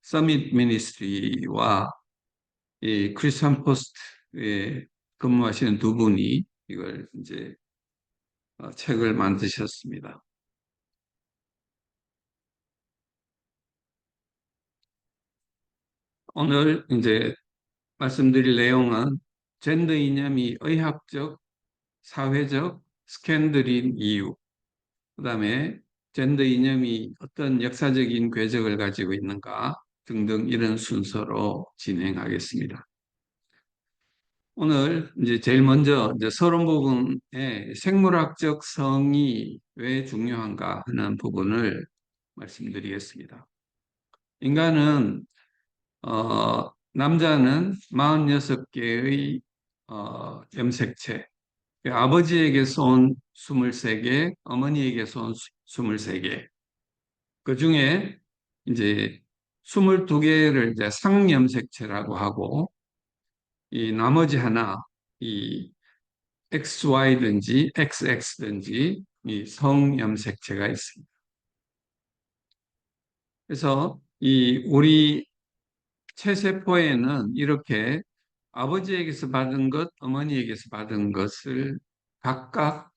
서밋 미니스트리와 이 크리스천 포스트에 근무하시는 두 분이 이걸 이제 책을 만드셨습니다. 오늘 이제 말씀드릴 내용은 젠더 이념이 의학적, 사회적 스캔들인 이유, 그다음에 젠더 이념이 어떤 역사적인 궤적을 가지고 있는가 등등 이런 순서로 진행하겠습니다. 오늘 이제 제일 먼저 이제 서론 부분에 생물학적 성이 왜 중요한가 하는 부분을 말씀드리겠습니다. 인간은 남자는 46개의 염색체, 아버지에게서 온 23개, 어머니에게서 온 23개, 그 중에 이제 22개를 이제 상염색체라고 하고, 이 나머지 하나, 이 XY든지 XX든지 이 성염색체가 있습니다. 그래서 이 우리 체세포에는 이렇게 아버지에게서 받은 것, 어머니에게서 받은 것을 각각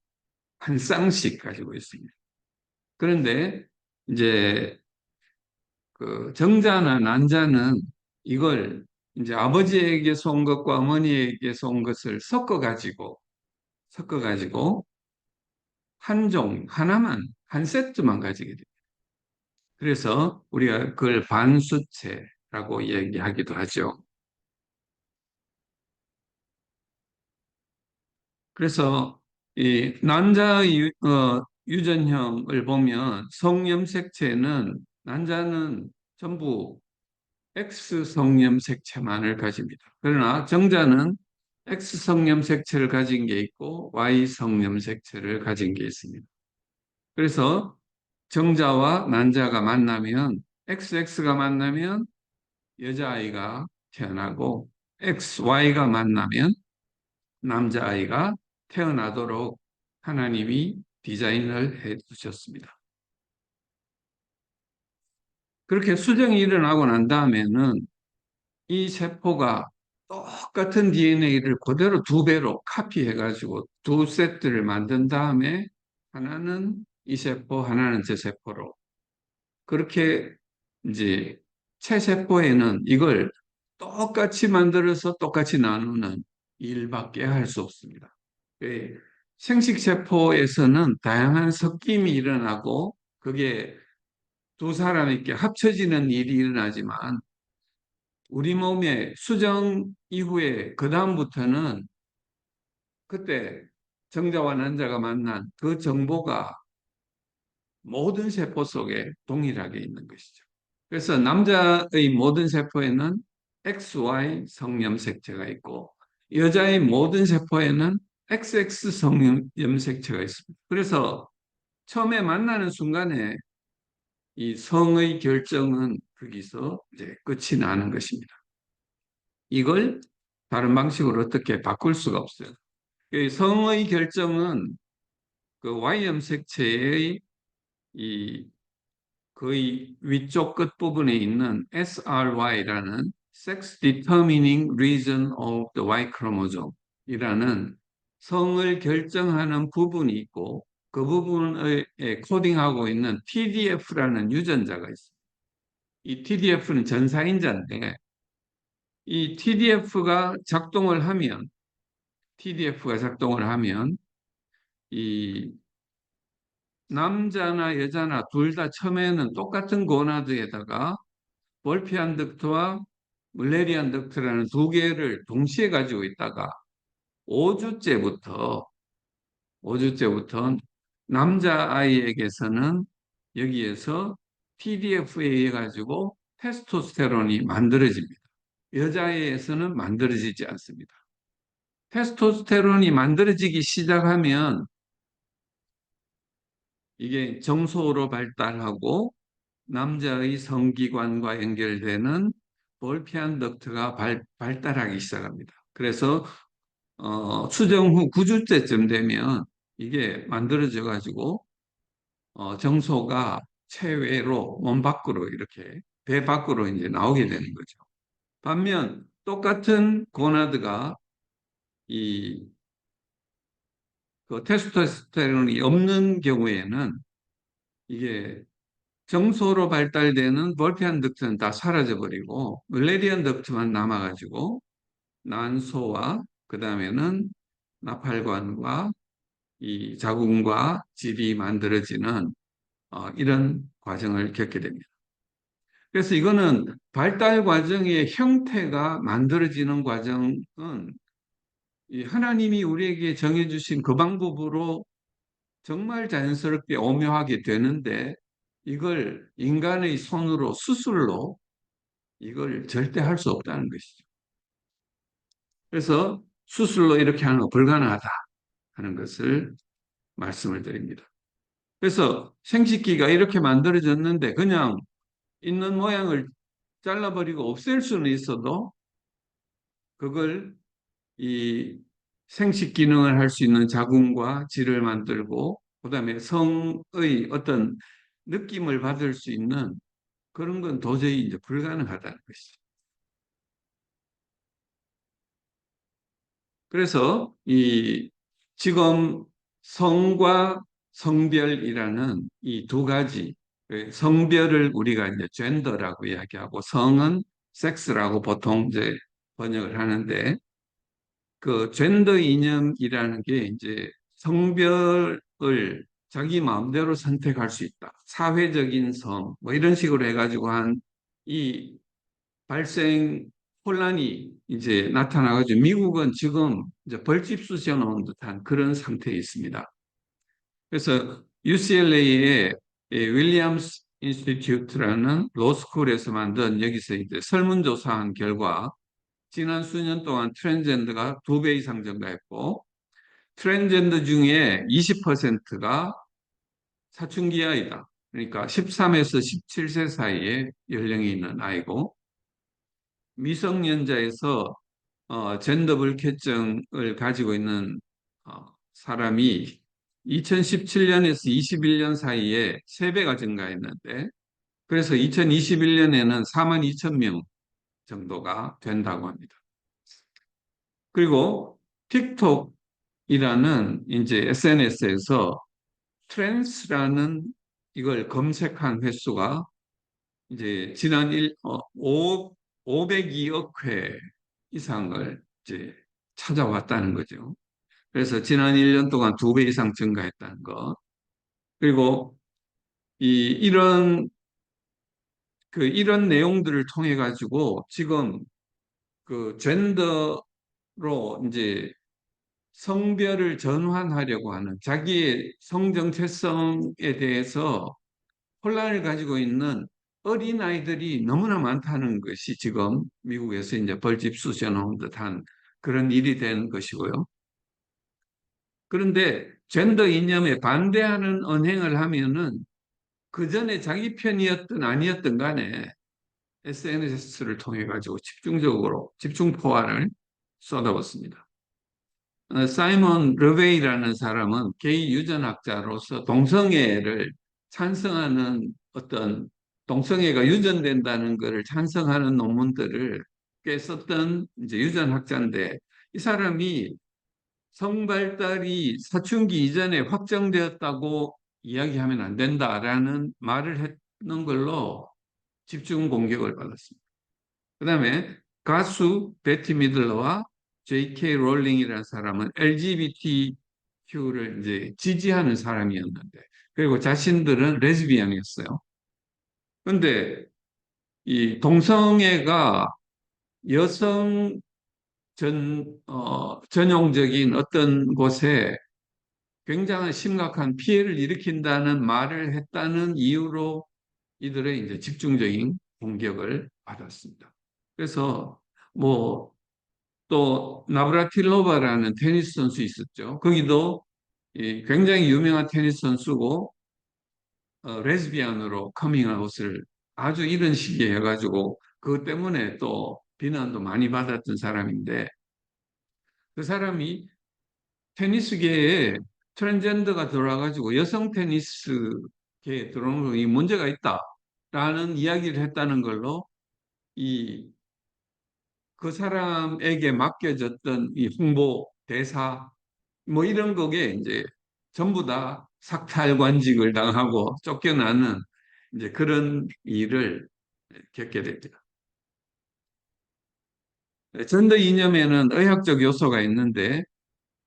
한 쌍씩 가지고 있습니다. 그런데 이제 그 정자나 난자는 이걸 이제 아버지에게서 온 것과 어머니에게서 온 것을 섞어가지고 한 하나만, 한 세트만 가지게 됩니다. 그래서 우리가 그걸 반수체라고 얘기하기도 하죠. 그래서 이 난자의 유전형을 보면 성염색체는 난자는 전부 X 성염색체만을 가집니다. 그러나 정자는 X 성염색체를 가진 게 있고 Y 성염색체를 가진 게 있습니다. 그래서 정자와 난자가 만나면 XX가 만나면 여자아이가 태어나고 XY가 만나면 남자아이가 태어나도록 하나님이 디자인을 해 두셨습니다. 그렇게 수정이 일어나고 난 다음에는 이 세포가 똑같은 DNA를 그대로 두 배로 카피해가지고 두 세트를 만든 다음에 하나는 이 세포, 하나는 저 세포로 그렇게 이제 체세포에는 이걸 똑같이 만들어서 똑같이 나누는 일밖에 할 수 없습니다. 예, 생식세포에서는 다양한 섞임이 일어나고 그게 두 사람이 이렇게 합쳐지는 일이 일어나지만 우리 몸의 수정 이후에 그 다음부터는 그때 정자와 난자가 만난 그 정보가 모든 세포 속에 동일하게 있는 것이죠. 그래서 남자의 모든 세포에는 XY 성염색체가 있고 여자의 모든 세포에는 XX 성염색체가 있습니다. 그래서 처음에 만나는 순간에 이 성의 결정은 거기서 이제 끝이 나는 것입니다. 이걸 다른 방식으로 어떻게 바꿀 수가 없어요. 성의 결정은 그 Y염색체의 이 거의 위쪽 끝부분에 있는 SRY라는 Sex Determining Region of the Y Chromosome 이라는 성을 결정하는 부분이 있고 그 부분에 코딩하고 있는 TDF라는 유전자가 있습니다. 이 TDF는 전사인자인데 이 TDF가 작동을 하면 이 남자나 여자나 둘 다 처음에는 똑같은 고나드에다가 볼피안 덕트와 물레리안 덕트라는 두 개를 동시에 가지고 있다가 5주째부터 남자아이에게서는 여기에서 TDF에 의해 가지고 테스토스테론이 만들어집니다. 여자아이에서는 만들어지지 않습니다. 테스토스테론이 만들어지기 시작하면 이게 정소로 발달하고 남자의 성기관과 연결되는 볼피안 덕트가 발달하기 시작합니다. 그래서 수정 후 9주째쯤 되면 이게 만들어져 가지고 정소가 체외로 몸 밖으로 이렇게 배 밖으로 이제 나오게 되는 거죠. 반면 똑같은 고나드가 이 그 테스토스테론이 없는 경우에는 이게 정소로 발달되는 볼피안 덕트는 다 사라져 버리고 물레리안 덕트만 남아가지고 난소와 그 다음에는 나팔관과 이 자궁과 질이 만들어지는 이런 과정을 겪게 됩니다. 그래서 이거는 발달 과정의 형태가 만들어지는 과정은 이 하나님이 우리에게 정해주신 그 방법으로 정말 자연스럽게 오묘하게 되는데 이걸 인간의 손으로 수술로 이걸 절대 할 수 없다는 것이죠. 그래서 수술로 이렇게 하는 거 불가능하다 하는 것을 말씀을 드립니다. 그래서 생식기가 이렇게 만들어졌는데 그냥 있는 모양을 잘라버리고 없앨 수는 있어도 그걸 이 생식 기능을 할 수 있는 자궁과 질을 만들고 그다음에 성의 어떤 느낌을 받을 수 있는 그런 건 도저히 이제 불가능하다는 것이죠. 그래서 이 지금 성과 성별이라는 이 두 가지 성별을 우리가 이제 젠더라고 이야기하고 성은 섹스라고 보통 이제 번역을 하는데 그 젠더 이념이라는 게 이제 성별을 자기 마음대로 선택할 수 있다. 사회적인 성, 뭐 이런 식으로 해가지고 한 이 발생 혼란이 이제 나타나가지고 미국은 지금 이제 벌집 쑤셔 놓은 듯한 그런 상태에 있습니다. 그래서 UCLA의 윌리엄스 인스티튜트라는 로스쿨에서 만든 여기서 이제 설문조사한 결과 지난 수년 동안 트랜스젠더가 2배 이상 증가했고 트랜스젠더 중에 20%가 사춘기 아이다. 그러니까 13에서 17세 사이에 연령이 있는 아이고 미성년자에서 젠더 불쾌증을 가지고 있는 사람이 2017년에서 21년 사이에 3배가 증가했는데 그래서 2021년에는 4만 2천 명 정도가 된다고 합니다. 그리고 틱톡이라는 이제 SNS에서 트랜스라는 이걸 검색한 횟수가 이제 지난 502억 회 이상을 이제 찾아왔다는 거죠. 그래서 지난 1년 동안 2배 이상 증가했다는 것. 그리고 이런 이런 내용들을 통해 가지고 지금 그 젠더로 이제 성별을 전환하려고 하는 자기의 성 정체성에 대해서 혼란을 가지고 있는 어린아이들이 너무나 많다는 것이 지금 미국에서 이제 벌집 쑤셔 놓은 듯한 그런 일이 된 것이고요. 그런데 젠더 이념에 반대하는 언행을 하면은 그 전에 자기 편이었든 아니었든 간에 SNS를 통해 가지고 집중적으로 집중 포화를 쏟아붓습니다. 사이먼 르베이라는 사람은 게이 유전학자로서 동성애를 찬성하는 어떤 동성애가 유전된다는 것을 찬성하는 논문들을 꽤 썼던 이제 유전학자인데 이 사람이 성발달이 사춘기 이전에 확정되었다고 이야기하면 안 된다라는 말을 했는 걸로 집중 공격을 받았습니다. 그다음에 가수 베티 미들러와 J.K. 롤링이라는 사람은 LGBTQ를 이제 지지하는 사람이었는데, 그리고 자신들은 레즈비언이었어요. 그런데 이 동성애가 여성 전용적인 어떤 곳에 굉장한 심각한 피해를 일으킨다는 말을 했다는 이유로 이들의 이제 집중적인 공격을 받았습니다. 그래서 뭐 또 나브라틸로바라는 테니스 선수 있었죠. 거기도 굉장히 유명한 테니스 선수고 레즈비안으로 커밍아웃을 아주 이런 시기에 해가지고 그것 때문에 또 비난도 많이 받았던 사람인데 그 사람이 테니스계에 트랜스젠더가 들어와가지고 여성 테니스계에 들어오는 이 문제가 있다. 라는 이야기를 했다는 걸로 이 그 사람에게 맡겨졌던 이 홍보 대사 뭐 이런 거에 이제 전부 다 sak탈관직을 당하고 쫓겨나는 이제 그런 일을 겪게 됩니다. 젠더 이념에는 의학적 요소가 있는데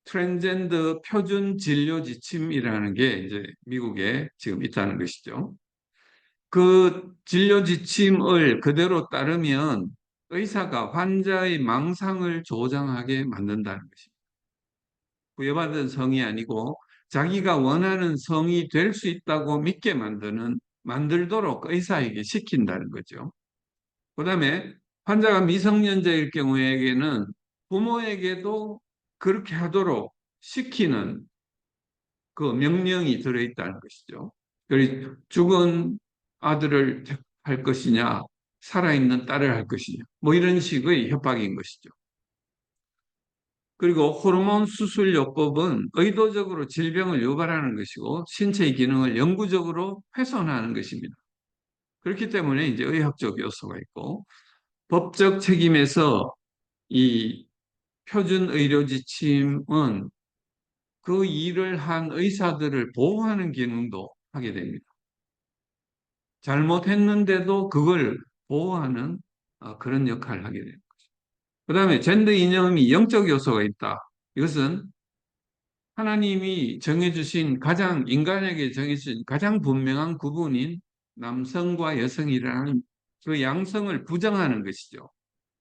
트랜스젠더 표준 진료 지침이라는 게 이제 미국에 지금 있다는 것이죠. 그 진료 지침을 그대로 따르면 의사가 환자의 망상을 조장하게 만든다는 것입니다. 부여받은 성이 아니고 자기가 원하는 성이 될 수 있다고 믿게 만들도록 의사에게 시킨다는 거죠. 그다음에 환자가 미성년자일 경우에는 부모에게도 그렇게 하도록 시키는 그 명령이 들어있다는 것이죠. 그리고 죽은 아들을 할 것이냐, 살아있는 딸을 할 것이냐, 뭐 이런 식의 협박인 것이죠. 그리고 호르몬 수술요법은 의도적으로 질병을 유발하는 것이고 신체의 기능을 영구적으로 훼손하는 것입니다. 그렇기 때문에 이제 의학적 요소가 있고 법적 책임에서 이 표준 의료 지침은 그 일을 한 의사들을 보호하는 기능도 하게 됩니다. 잘못했는데도 그걸 보호하는 그런 역할을 하게 됩니다. 그 다음에 젠더 이념이 영적 요소가 있다. 이것은 하나님이 정해주신 인간에게 정해주신 가장 분명한 구분인 남성과 여성이라는 그 양성을 부정하는 것이죠.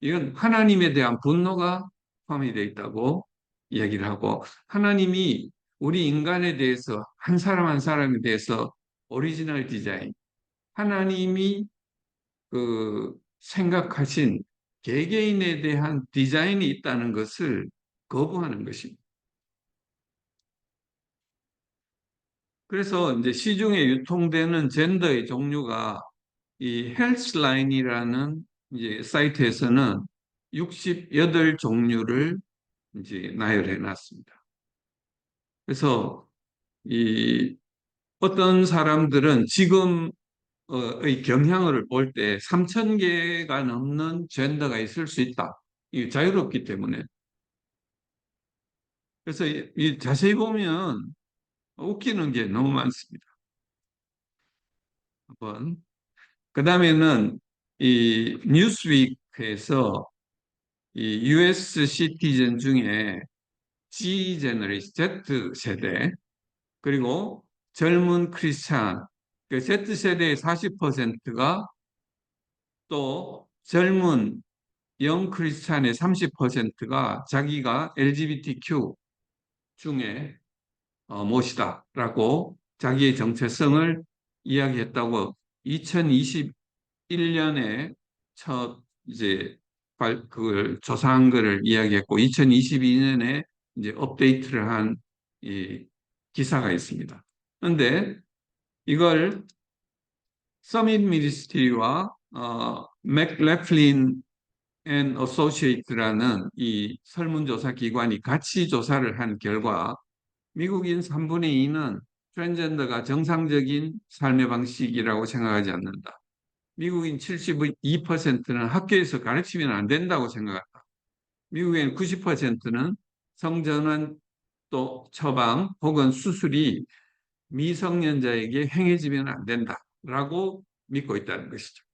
이건 하나님에 대한 분노가 포함이 되어 있다고 이야기를 하고, 하나님이 우리 인간에 대해서, 한 사람 한 사람에 대해서 오리지널 디자인, 하나님이 그 생각하신 개개인에 대한 디자인이 있다는 것을 거부하는 것입니다. 그래서 이제 시중에 유통되는 젠더의 종류가 이 헬스라인이라는 이제 사이트에서는 68종류를 이제 나열해 놨습니다. 그래서 이 어떤 사람들은 지금의 경향을 볼 때 3,000개가 넘는 젠더가 있을 수 있다. 이 자유롭기 때문에. 그래서 이 자세히 보면 웃기는 게 너무 많습니다. 한번 그 다음에는 이 뉴스위크에서 이 US 시티즌 중에 G 제너레이션, Z 세대, 그리고 젊은 크리스찬, 그 Z 세대의 40%가 또 젊은 영 크리스찬의 30%가 자기가 LGBTQ 중에 못이다라고 자기의 정체성을 이야기했다고 2021년에 첫 이제 그걸 조사한 거를 이야기했고 2022년에 이제 업데이트를 한 이 기사가 있습니다. 그런데 이걸 서밋 미니스트리와 맥래플린 앤 어소시에이트라는 이 설문조사 기관이 같이 조사를 한 결과 미국인 3분의 2는 트랜스젠더가 정상적인 삶의 방식이라고 생각하지 않는다. 미국인 72%는 학교에서 가르치면 안 된다고 생각한다. 미국인 90%는 성전환 또 처방 혹은 수술이 미성년자에게 행해지면 안 된다라고 믿고 있다는 것이죠.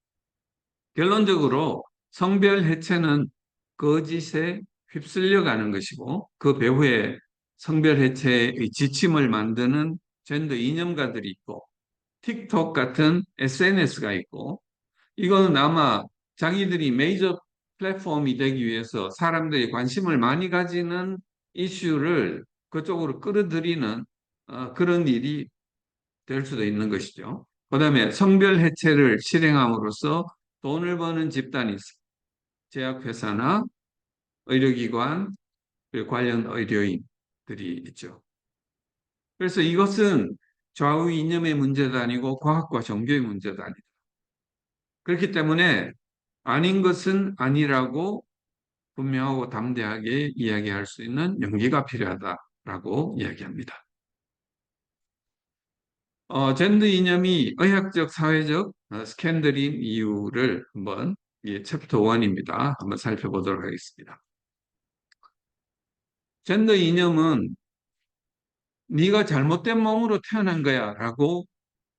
결론적으로 성별 해체는 거짓에 휩쓸려 가는 것이고 그 배후에 성별 해체의 지침을 만드는 젠더 이념가들이 있고 틱톡 같은 SNS가 있고 이거는 아마 자기들이 메이저 플랫폼이 되기 위해서 사람들이 관심을 많이 가지는 이슈를 그쪽으로 끌어들이는 그런 일이 될 수도 있는 것이죠. 그다음에 성별 해체를 실행함으로써 돈을 버는 집단이 있습니다. 제약회사나 의료기관, 그리고 관련 의료인들이 있죠. 그래서 이것은 좌우 이념의 문제도 아니고 과학과 종교의 문제도 아니다. 그렇기 때문에 아닌 것은 아니라고 분명하고 담대하게 이야기할 수 있는 용기가 필요하다라고 이야기합니다. 젠더 이념이 의학적, 사회적 스캔들인 이유를 한번 챕터 1입니다. 한번 살펴보도록 하겠습니다. 젠더 이념은 네가 잘못된 몸으로 태어난 거야 라고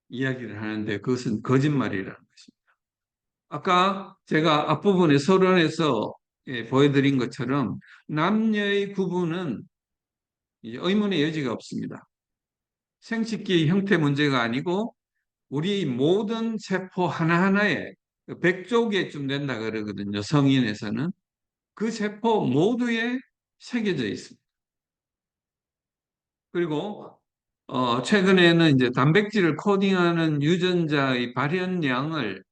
이야기를 하는데 그것은 거짓말이라는 것입니다. 아까 제가 앞부분에 서론에서 보여드린 것처럼 남녀의 구분은 이제 의문의 여지가 없습니다. 생식기 형태 문제가 아니고 우리 모든 세포 하나하나에 100조개쯤 된다 그러거든요. 성인에서는. 그 세포 모두에 새겨져 있습니다. 그리고 최근에는 이제 단백질을 코딩하는 유전자의 발현량을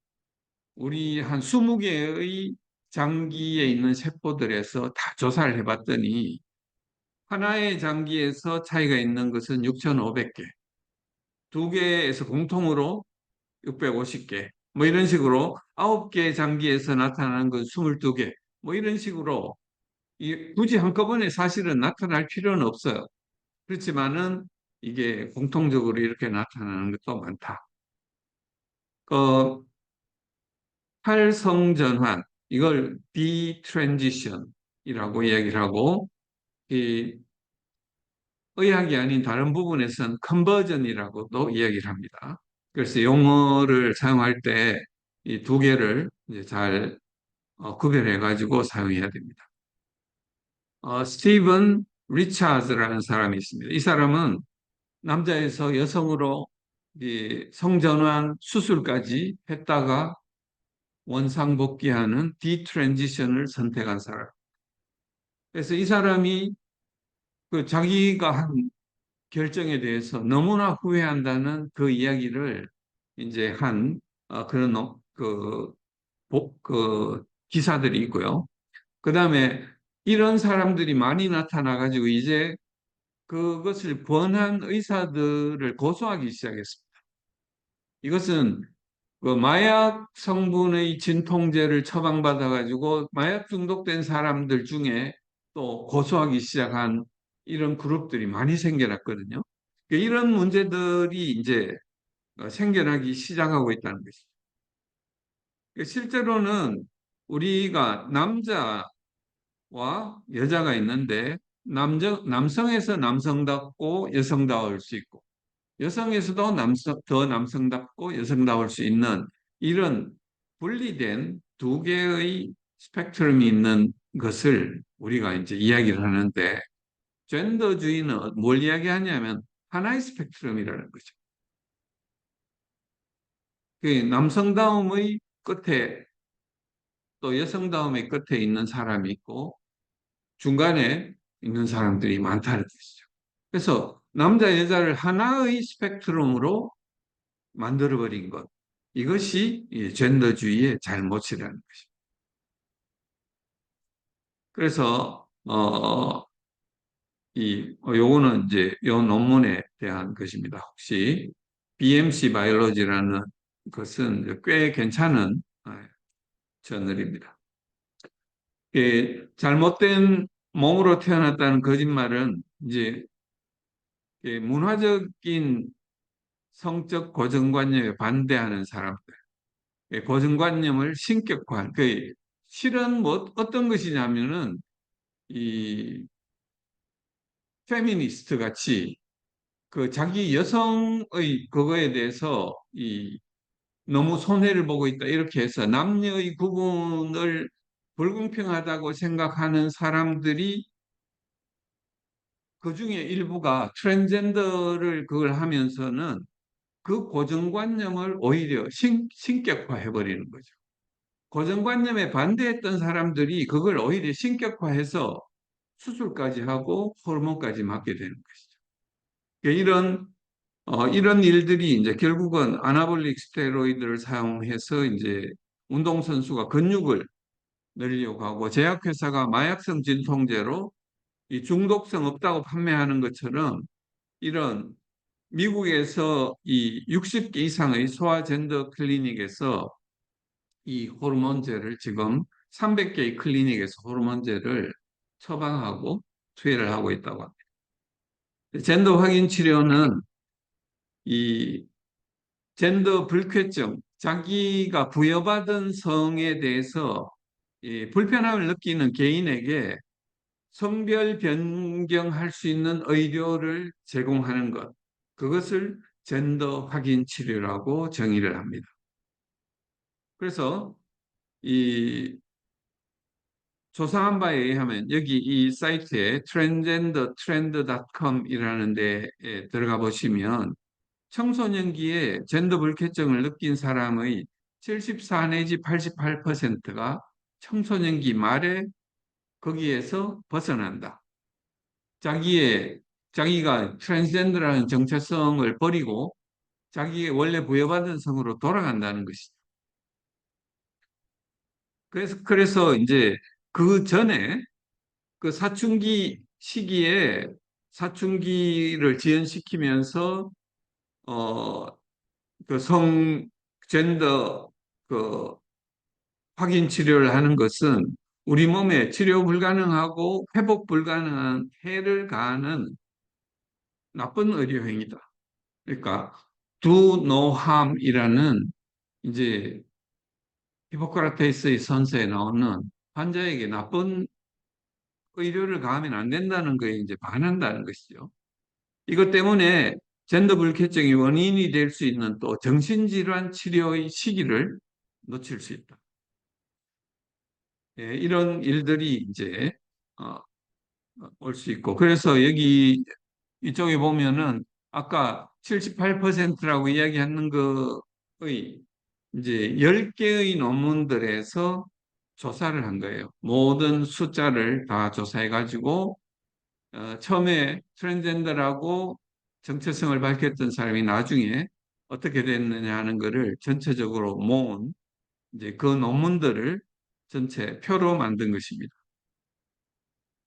우리 한 20개의 장기에 있는 세포들에서 다 조사를 해봤더니 하나의 장기에서 차이가 있는 것은 6,500개, 두 개에서 공통으로 650개, 뭐 이런 식으로 9개 장기에서 나타나는 건 22개, 뭐 이런 식으로 굳이 한꺼번에 사실은 나타날 필요는 없어요. 그렇지만은 이게 공통적으로 이렇게 나타나는 것도 많다. 그 탈성전환, 이걸 detransition이라고 이야기를 하고 이 의학이 아닌 다른 부분에서는 컨버전이라고도 이야기를 합니다. 그래서 용어를 사용할 때 이 두 개를 이제 잘 구별해 가지고 사용해야 됩니다. 스티븐 리차드라는 사람이 있습니다. 이 사람은 남자에서 여성으로 이 성전환 수술까지 했다가 원상복귀하는 디트랜지션을 선택한 사람. 그래서 이 사람이 그 자기가 한 결정에 대해서 너무나 후회한다는 그 이야기를 이제 한 그런 그 기사들이 있고요. 그 다음에 이런 사람들이 많이 나타나 가지고 이제 그것을 권한 의사들을 고소하기 시작했습니다. 이것은 그 마약 성분의 진통제를 처방받아 가지고 마약 중독된 사람들 중에 또 고소하기 시작한 이런 그룹들이 많이 생겨났거든요. 그러니까 이런 문제들이 이제 생겨나기 시작하고 있다는 것이죠. 그러니까 실제로는 우리가 남자와 여자가 있는데 남성에서 남성답고 여성다울 수 있고 여성에서도 더 남성답고 여성다울 수 있는 이런 분리된 두 개의 스펙트럼이 있는 것을 우리가 이제 이야기를 하는데 젠더주의는 뭘 이야기하냐면 하나의 스펙트럼이라는 거죠. 그 남성다움의 끝에 또 여성다움의 끝에 있는 사람이 있고 중간에 있는 사람들이 많다는 뜻이죠. 그래서 남자, 여자를 하나의 스펙트럼으로 만들어버린 것. 이것이 이 젠더주의의 잘못이라는 것입니다. 그래서 요거는 이제 요 논문에 대한 것입니다. 혹시 BMC 바이올로지라는 것은 꽤 괜찮은 저널입니다. 잘못된 몸으로 태어났다는 거짓말은 이제 문화적인 성적 고정관념에 반대하는 사람들, 고정관념을 신격화한, 실은 뭐 어떤 것이냐면은 이 페미니스트 같이 그 자기 여성의 그거에 대해서 너무 손해를 보고 있다 이렇게 해서 남녀의 구분을 불공평하다고 생각하는 사람들이 그 중에 일부가 트랜스젠더를 그걸 하면서는 그 고정관념을 오히려 신격화해 버리는 거죠. 고정관념에 반대했던 사람들이 그걸 오히려 신격화해서 수술까지 하고 호르몬까지 맞게 되는 것이죠. 그러니까 이런 일들이 이제 결국은 아나볼릭 스테로이드를 사용해서 이제 운동선수가 근육을 늘리려고 하고 제약회사가 마약성 진통제로 이 중독성 없다고 판매하는 것처럼 이런 미국에서 이 60개 이상의 소아젠더 클리닉에서 이 호르몬제를 지금 300개의 클리닉에서 호르몬제를 처방하고 투여를 하고 있다고 합니다. 젠더 확인 치료는 이 젠더 불쾌증, 자기가 부여받은 성에 대해서 이 불편함을 느끼는 개인에게 성별 변경할 수 있는 의료를 제공하는 것, 그것을 젠더 확인 치료라고 정의를 합니다. 그래서 이 조사한 바에 의하면 여기 이 사이트에 transgendertrend.com이라는 데에 들어가 보시면 청소년기에 젠더 불쾌증을 느낀 사람의 74 내지 88%가 청소년기 말에 거기에서 벗어난다. 자기가 트랜스젠더라는 정체성을 버리고 자기의 원래 부여받은 성으로 돌아간다는 것이죠. 그래서 이제 그 전에 그 사춘기 시기에 사춘기를 지연시키면서 어, 그 젠더 그 확인 치료를 하는 것은 우리 몸에 치료 불가능하고 회복 불가능한 해를 가하는 나쁜 의료 행위다. 그러니까 do no harm이라는 이제 히포크라테스의 선서에 나오는 환자에게 나쁜 의료를 가하면 안 된다는 거에 이제 반한다는 것이죠. 이것 때문에 젠더 불쾌증이 원인이 될 수 있는 또 정신질환 치료의 시기를 놓칠 수 있다. 예, 이런 일들이 이제 올 수 있고 그래서 여기 이쪽에 보면은 아까 78%라고 이야기하는 거의 이제 10개의 논문들에서 조사를 한 거예요. 모든 숫자를 다 조사해 가지고 처음에 트랜스젠더라고 정체성을 밝혔던 사람이 나중에 어떻게 됐느냐 하는 것을 전체적으로 모은 이제 그 논문들을 전체 표로 만든 것입니다.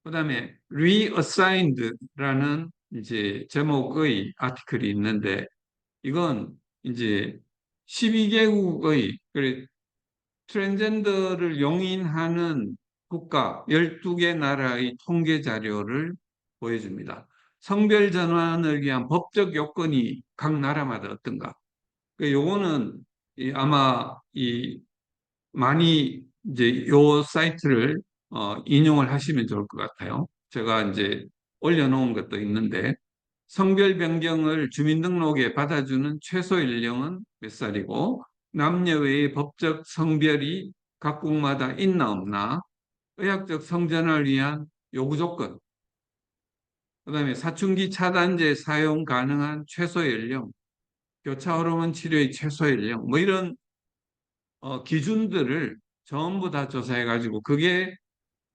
그다음에 reassigned라는 이제 제목의 아티클이 있는데 이건 이제 12개국의 트랜스젠더를 용인하는 국가 12개 나라의 통계 자료를 보여줍니다. 성별 전환을 위한 법적 요건이 각 나라마다 어떤가? 요거는 아마 많이 이제 요 사이트를 인용을 하시면 좋을 것 같아요. 제가 이제 올려놓은 것도 있는데 성별 변경을 주민등록에 받아주는 최소 연령은 몇 살이고 남녀 외의 법적 성별이 각국마다 있나 없나 의학적 성전환을 위한 요구 조건 그다음에 사춘기 차단제 사용 가능한 최소 연령 교차 호르몬 치료의 최소 연령 뭐 이런 기준들을 전부 다 조사해 가지고 그게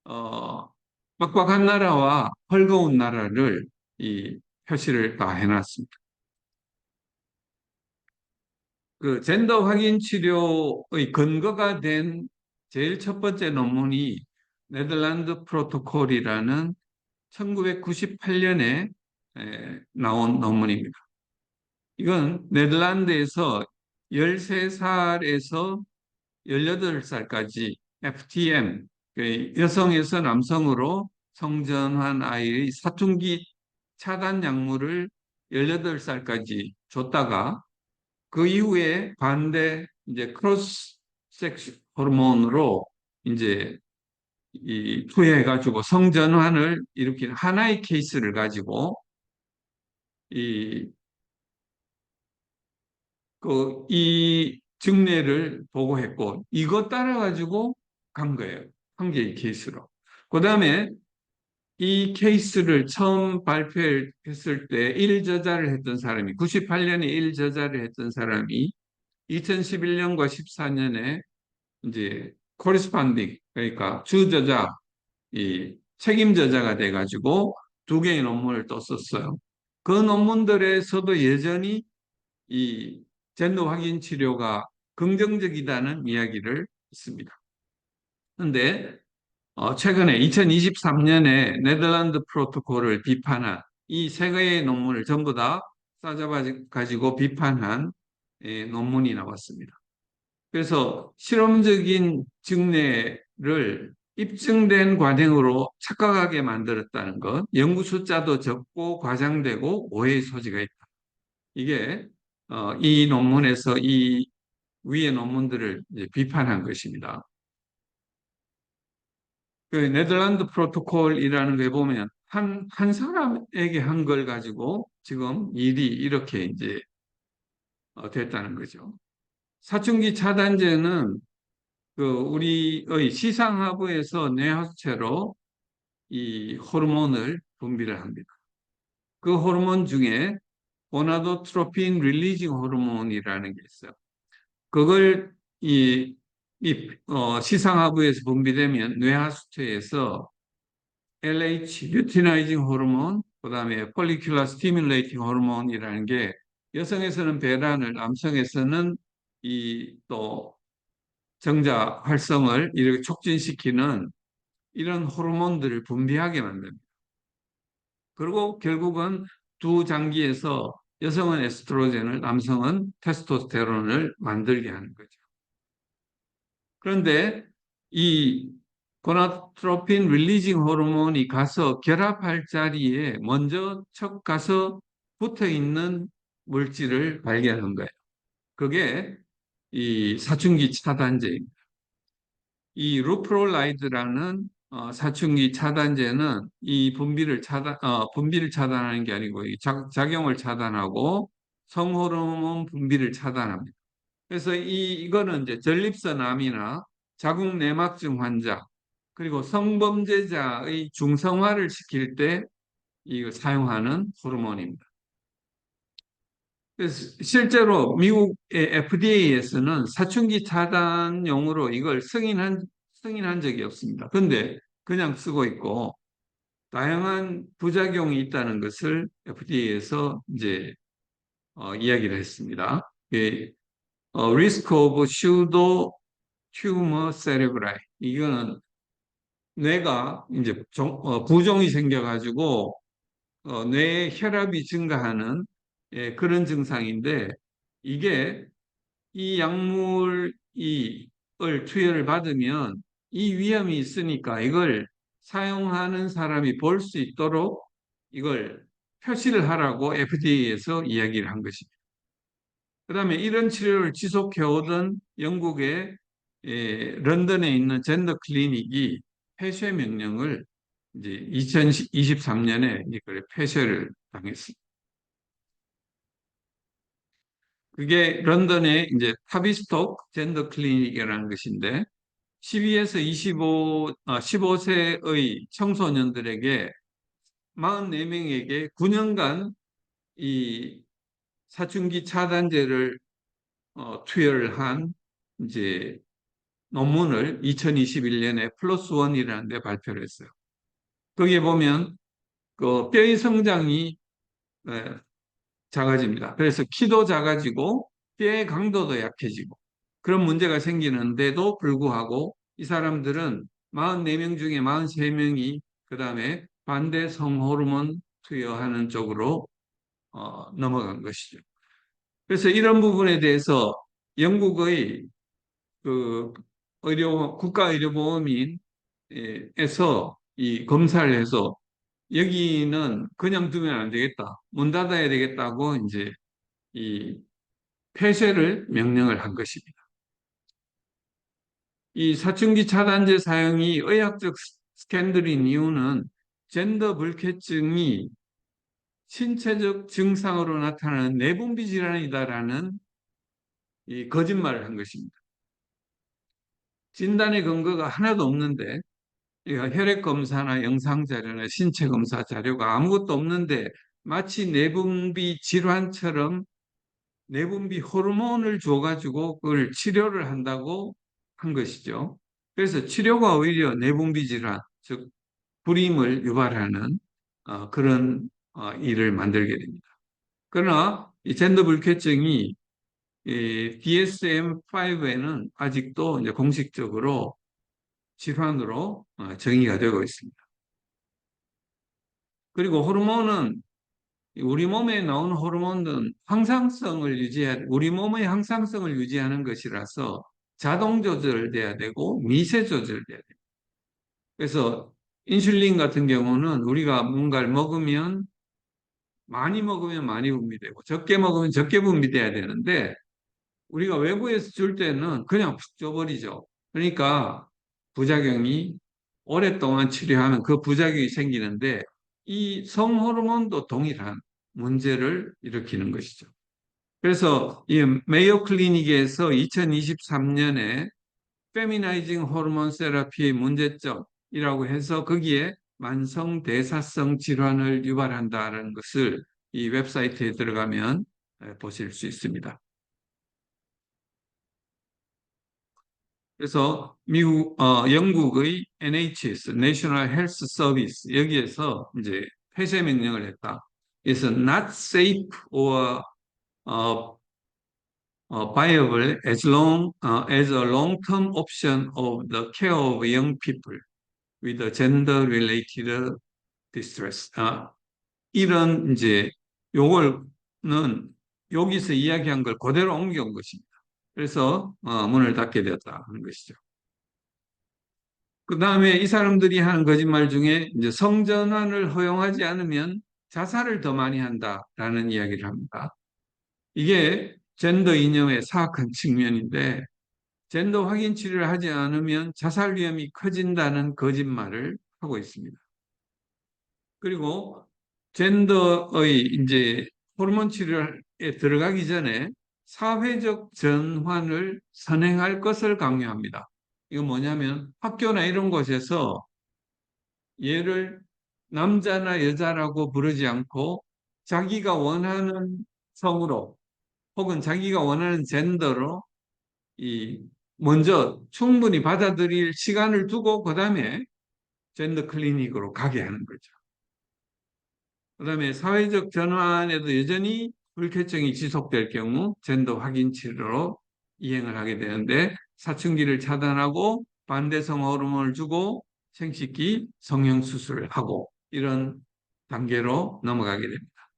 어, 빡빡한 나라와 헐거운 나라를 이 표시를 다 해놨습니다. 그 젠더 확인 치료의 근거가 된 제일 첫 번째 논문이 네덜란드 프로토콜이라는 1998년에 나온 논문입니다. 이건 네덜란드에서 13살에서 18살까지 FTM, 여성에서 남성으로 성전환 아이의 사춘기 차단 약물을 18살까지 줬다가 그 이후에 반대 이제 크로스 섹스 호르몬으로 이제 투여해가지고 성전환을 일으킨 하나의 케이스를 가지고 이, 이 증례를 보고했고 이것 따라가지고 간 거예요. 한 개의 케이스로. 그 다음에 이 케이스를 처음 발표했을 때 일저자를 했던 사람이 98년에 일저자를 했던 사람이 2011년과 14년에 이제 코리스판딩 그러니까 주저자 이 책임 저자가 돼가지고 두 개의 논문을 또 썼어요. 그 논문들에서도 여전히 이 젠더 확인 치료가 긍정적이다는 이야기를 했습니다. 그런데 최근에 2023년에 네덜란드 프로토콜을 비판한 이 세 개의 논문을 전부 다 싸잡아 가지고 비판한 논문이 나왔습니다. 그래서 실험적인 증례를 입증된 관행으로 착각하게 만들었다는 것, 연구 숫자도 적고 과장되고 오해의 소지가 있다. 이게 이 논문에서 이 위의 논문들을 이제 비판한 것입니다. 그 네덜란드 프로토콜이라는 게 보면 한 사람에게 한 걸 가지고 지금 일이 이렇게 이제 됐다는 거죠. 사춘기 차단제는 그 우리의 시상하부에서 뇌하수체로 이 호르몬을 분비를 합니다. 그 호르몬 중에 고나도트로핀 릴리징 호르몬이라는 게 있어요. 그걸 시상하부에서 분비되면 뇌하수체에서 LH, 류티나이징 호르몬, 그다음에 폴리큘러 스티뮬레이팅 호르몬이라는 게 여성에서는 배란을, 남성에서는 이 또 정자 활성을 이렇게 촉진시키는 이런 호르몬들을 분비하게 만듭니다. 그리고 결국은 두 장기에서 여성은 에스트로겐을, 남성은 테스토스테론을 만들게 하는 거죠. 그런데 이 고나트로핀 릴리징 호르몬이 가서 결합할 자리에 먼저 척 가서 붙어 있는 물질을 발견한 거예요. 그게 이 사춘기 차단제입니다. 이 루프롤라이드라는 사춘기 차단제는 이 분비를 차단하는 게 아니고 작용을 차단하고 성호르몬 분비를 차단합니다. 그래서 이거는 이제 전립선암이나 자궁 내막증 환자 그리고 성범죄자의 중성화를 시킬 때 이걸 사용하는 호르몬입니다. 그래서 실제로 미국의 FDA에서는 사춘기 차단용으로 이걸 승인한 적이 없습니다. 그런데 그냥 쓰고 있고 다양한 부작용이 있다는 것을 FDA에서 이제 이야기를 했습니다. Risk of pseudo tumor cerebri 이거는 뇌가 이제 부종이 생겨가지고 뇌의 혈압이 증가하는 그런 증상인데 이게 이 약물을 투여를 받으면 이 위험이 있으니까 이걸 사용하는 사람이 볼 수 있도록 이걸 표시를 하라고 FDA에서 이야기를 한 것입니다. 그다음에 이런 치료를 지속해 오던 영국의 런던에 있는 젠더 클리닉이 폐쇄 명령을 이제 2023년에 폐쇄를 당했습니다. 그게 런던의 이제 타비스톡 젠더 클리닉이라는 것인데 12에서 15세의 청소년들에게 44명에게 9년간 이 사춘기 차단제를 투여를 한 이제 논문을 2021년에 플러스 원이라는 데 발표를 했어요. 거기에 보면 그 뼈의 성장이 에, 작아집니다. 그래서 키도 작아지고 뼈의 강도도 약해지고 그런 문제가 생기는데도 불구하고 이 사람들은 44명 중에 43명이 그 다음에 반대 성호르몬 투여하는 쪽으로 넘어간 것이죠. 그래서 이런 부분에 대해서 영국의 그 국가의료보험인에서 이 검사를 해서 여기는 그냥 두면 안 되겠다. 문 닫아야 되겠다고 이제 이 폐쇄를 명령을 한 것입니다. 이 사춘기 차단제 사용이 의학적 스캔들인 이유는 젠더 불쾌증이 신체적 증상으로 나타나는 내분비 질환이다라는 이 거짓말을 한 것입니다. 진단의 근거가 하나도 없는데 혈액 검사나 영상 자료나 신체 검사 자료가 아무것도 없는데 마치 내분비 질환처럼 내분비 호르몬을 줘가지고 그걸 치료를 한다고 한 것이죠. 그래서 치료가 오히려 내분비 질환, 즉 불임을 유발하는 그런 일을 만들게 됩니다. 그러나 이 젠더 불쾌증이 DSM-5에는 아직도 이제 공식적으로 질환으로 정의가 되고 있습니다. 그리고 호르몬은 우리 몸에 나오는 호르몬은 우리 몸의 항상성을 유지하는 것이라서 자동 조절돼야 되고 미세 조절돼야 돼요. 그래서 인슐린 같은 경우는 우리가 뭔가를 먹으면 많이 먹으면 많이 분비되고 적게 먹으면 적게 분비돼야 되는데 우리가 외부에서 줄 때는 그냥 푹 줘버리죠. 그러니까 부작용이 오랫동안 치료하면 그 부작용이 생기는데 이 성호르몬도 동일한 문제를 일으키는 것이죠. 그래서 이 메이오 클리닉에서 2023년에 페미나이징 호르몬 세라피의 문제점이라고 해서 거기에 만성 대사성 질환을 유발한다는 것을 이 웹사이트에 들어가면 보실 수 있습니다. 그래서 영국의 NHS, National Health Service 여기에서 이제 폐쇄 명령을 했다. 그래서 not safe or uh, viable as a long-term option of the care of young people with a gender-related distress. 이런 이제 요걸는 여기서 이야기한 걸 그대로 옮겨온 것입니다. 그래서 문을 닫게 되었다 하는 것이죠. 그 다음에 이 사람들이 하는 거짓말 중에 이제 성전환을 허용하지 않으면 자살을 더 많이 한다라는 이야기를 합니다. 이게 젠더 이념의 사악한 측면인데 젠더 확인 치료를 하지 않으면 자살 위험이 커진다는 거짓말을 하고 있습니다. 그리고 젠더의 이제 호르몬 치료에 들어가기 전에 사회적 전환을 선행할 것을 강요합니다. 이건 뭐냐면 학교나 이런 곳에서 얘를 남자나 여자라고 부르지 않고 자기가 원하는 성으로 혹은 자기가 원하는 젠더로 이 먼저 충분히 받아들일 시간을 두고 그다음에 젠더 클리닉으로 가게 하는 거죠. 그다음에 사회적 전환에도 여전히 불쾌증이 지속될 경우 젠더 확인 치료로 이행을 하게 되는데 사춘기를 차단하고 반대성 호르몬을 주고 생식기 성형 수술을 하고 이런 단계로 넘어가게 됩니다.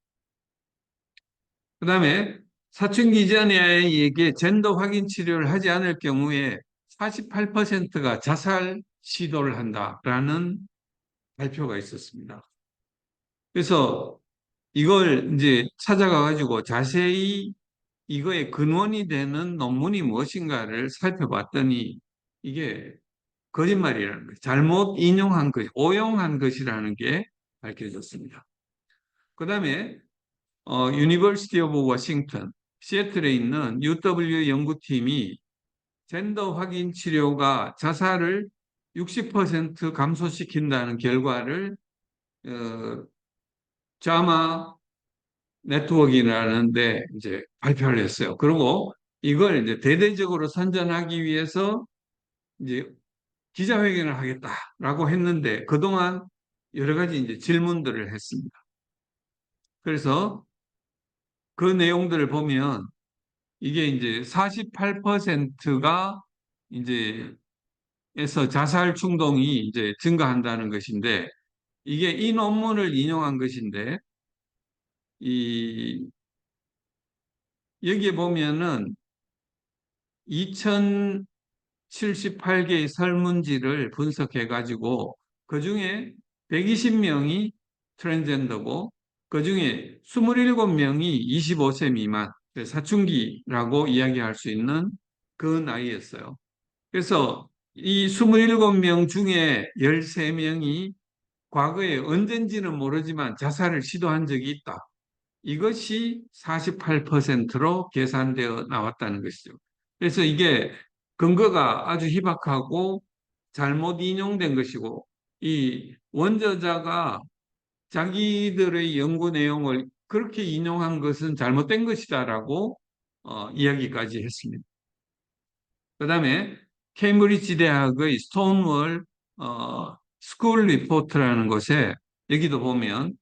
그다음에 사춘기 전에 이게 젠더 확인 치료를 하지 않을 경우에 48%가 자살 시도를 한다라는 발표가 있었습니다. 그래서 이걸 이제 찾아가 가지고 자세히 이거의 근원이 되는 논문이 무엇인가를 살펴봤더니 이게 거짓말이라는 거예요. 잘못 인용한 것, 오용한 것이라는 게 밝혀졌습니다. 그 다음에 유니버시티 오브 워싱턴, 시애틀에 있는 UW 연구팀이 젠더 확인 치료가 자살을 60% 감소시킨다는 결과를 어, 자마 네트워크라는데 이제 발표를 했어요. 그리고 이걸 이제 대대적으로 선전하기 위해서 이제 기자회견을 하겠다라고 했는데 그동안 여러 가지 이제 질문들을 했습니다. 그래서 그 내용들을 보면 이게 이제 48%가 이제 에서 자살 충동이 이제 증가한다는 것인데 이게 이 논문을 인용한 것인데 이 여기에 보면은 2078개의 설문지를 분석해 가지고 그중에 120명이 트랜스젠더고 그중에 27명이 25세 미만 사춘기라고 이야기할 수 있는 그 나이였어요. 그래서 이 27명 중에 13명이 과거에 언젠지는 모르지만 자살을 시도한 적이 있다. 이것이 48%로 계산되어 나왔다는 것이죠. 그래서 이게 근거가 아주 희박하고 잘못 인용된 것이고 이 원저자가 자기들의 연구 내용을 그렇게 인용한 것은 잘못된 것이다라고 이야기까지 했습니다. 그 다음에 케임브리지 대학의 스톤월 스쿨 리포트라는 곳에 여기도 보면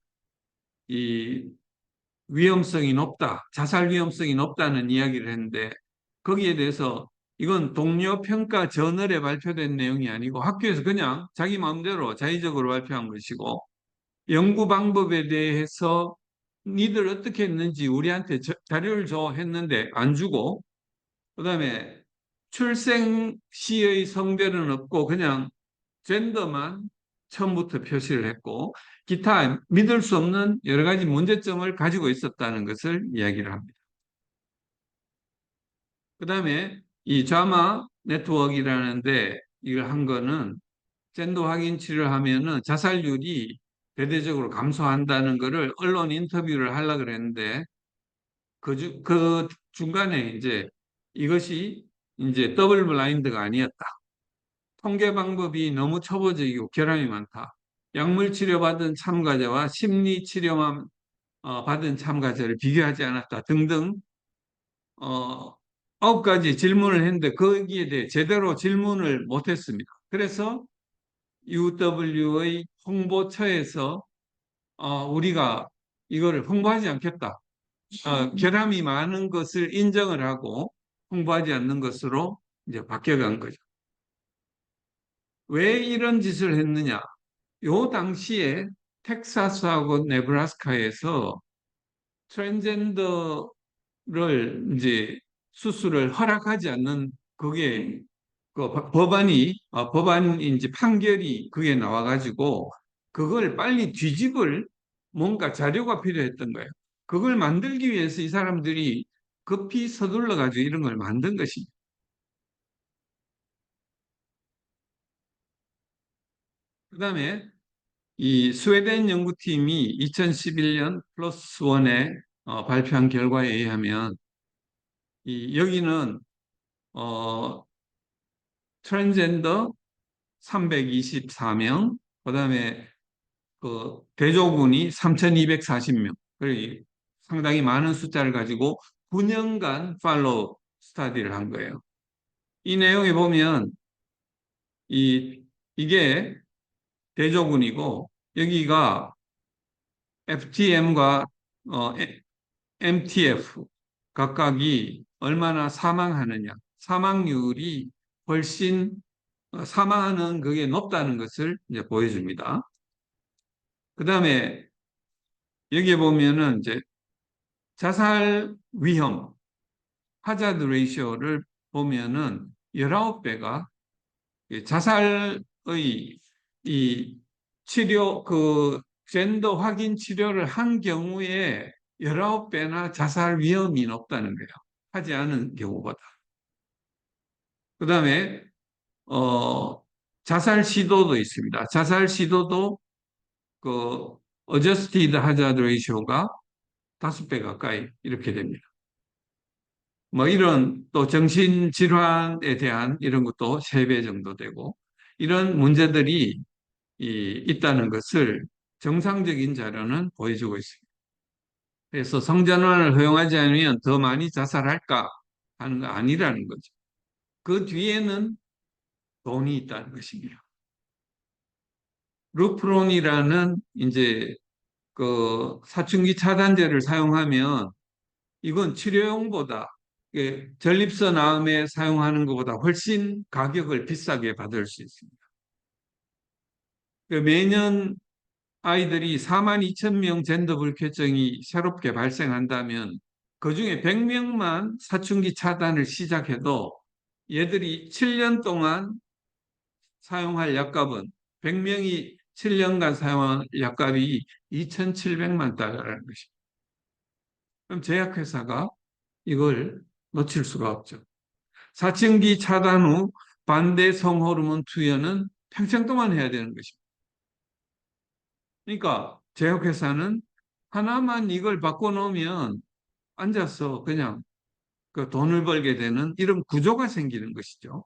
이 위험성이 높다, 자살 위험성이 높다는 이야기를 했는데 거기에 대해서 이건 동료 평가 저널에 발표된 내용이 아니고 학교에서 그냥 자기 마음대로 자의적으로 발표한 것이고 연구 방법에 대해서 니들 어떻게 했는지 우리한테 자료를 줘 했는데 안 주고 그다음에 출생 시의 성별은 없고 그냥 젠더만 처음부터 표시를 했고 기타 믿을 수 없는 여러 가지 문제점을 가지고 있었다는 것을 이야기를 합니다. 그 다음에 이 자마 네트워크라는데 이걸 한 거는 젠더 확인 치료를 하면은 자살률이 대대적으로 감소한다는 거를 언론 인터뷰를 하려고 그랬는데 그 중간에 이제 이것이 이제 더블 블라인드가 아니었다. 통계 방법이 너무 초보적이고 결함이 많다. 약물 치료받은 참가자와 심리 치료만 받은 참가자를 비교하지 않았다 등등 어, 9가지 질문을 했는데 거기에 대해 제대로 질문을 못했습니다. 그래서 UW의 홍보처에서 우리가 이거를 홍보하지 않겠다. 결함이 많은 것을 인정을 하고 홍보하지 않는 것으로 이제 바뀌어간 거죠. 왜 이런 짓을 했느냐? 요 당시에 텍사스하고 네브라스카에서 트랜스젠더를 이제 수술을 허락하지 않는 그게 그 법안인지 판결이 그게 나와가지고 그걸 빨리 뒤집을 뭔가 자료가 필요했던 거예요. 그걸 만들기 위해서 이 사람들이 급히 서둘러 가지고 이런 걸 만든 것입니다. 그다음에 이 스웨덴 연구팀이 2011년 플러스 원에 발표한 결과에 의하면 여기는 어, 트랜스젠더 324명, 그다음에 그 대조군이 3,240명, 그리고 상당히 많은 숫자를 가지고 9년간 팔로우 스터디를 한 거예요. 이 내용에 보면 이게 대조군이고 여기가 FTM과 MTF 각각이 얼마나 사망하느냐, 사망률이 훨씬 사망하는 그게 높다는 것을 이제 보여줍니다. 그 다음에 여기에 보면은 이제 자살 위험, 하자드 레이쇼를 보면은 19배가 자살의 이 치료, 그 젠더 확인 치료를 한 경우에 19배나 자살 위험이 높다는 거예요. 하지 않은 경우보다. 그 다음에, 자살 시도도 있습니다. 자살 시도도 그, 어저스티드 하자드 레이쇼가 5배 가까이 이렇게 됩니다. 뭐 이런 또 정신질환에 대한 이런 것도 3배 정도 되고 이런 문제들이 있다는 것을 정상적인 자료는 보여주고 있습니다. 그래서 성전환을 허용하지 않으면 더 많이 자살할까 하는 거 아니라는 거죠. 그 뒤에는 돈이 있다는 것입니다. 루프론이라는 이제 그 사춘기 차단제를 사용하면 이건 치료용보다 전립선 암에 사용하는 것보다 훨씬 가격을 비싸게 받을 수 있습니다. 매년 아이들이 4만 2천 명 젠더 불균형이 새롭게 발생한다면 그중에 100명만 사춘기 차단을 시작해도 얘들이 7년 동안 사용할 약값은 100명이 7년간 사용한 약값이 2,700만 달러라는 것입니다. 그럼 제약회사가 이걸 놓칠 수가 없죠. 사춘기 차단 후 반대 성호르몬 투여는 평생 동안 해야 되는 것입니다. 그러니까 제약회사는 하나만 이걸 바꿔놓으면 앉아서 그냥 그 돈을 벌게 되는 이런 구조가 생기는 것이죠.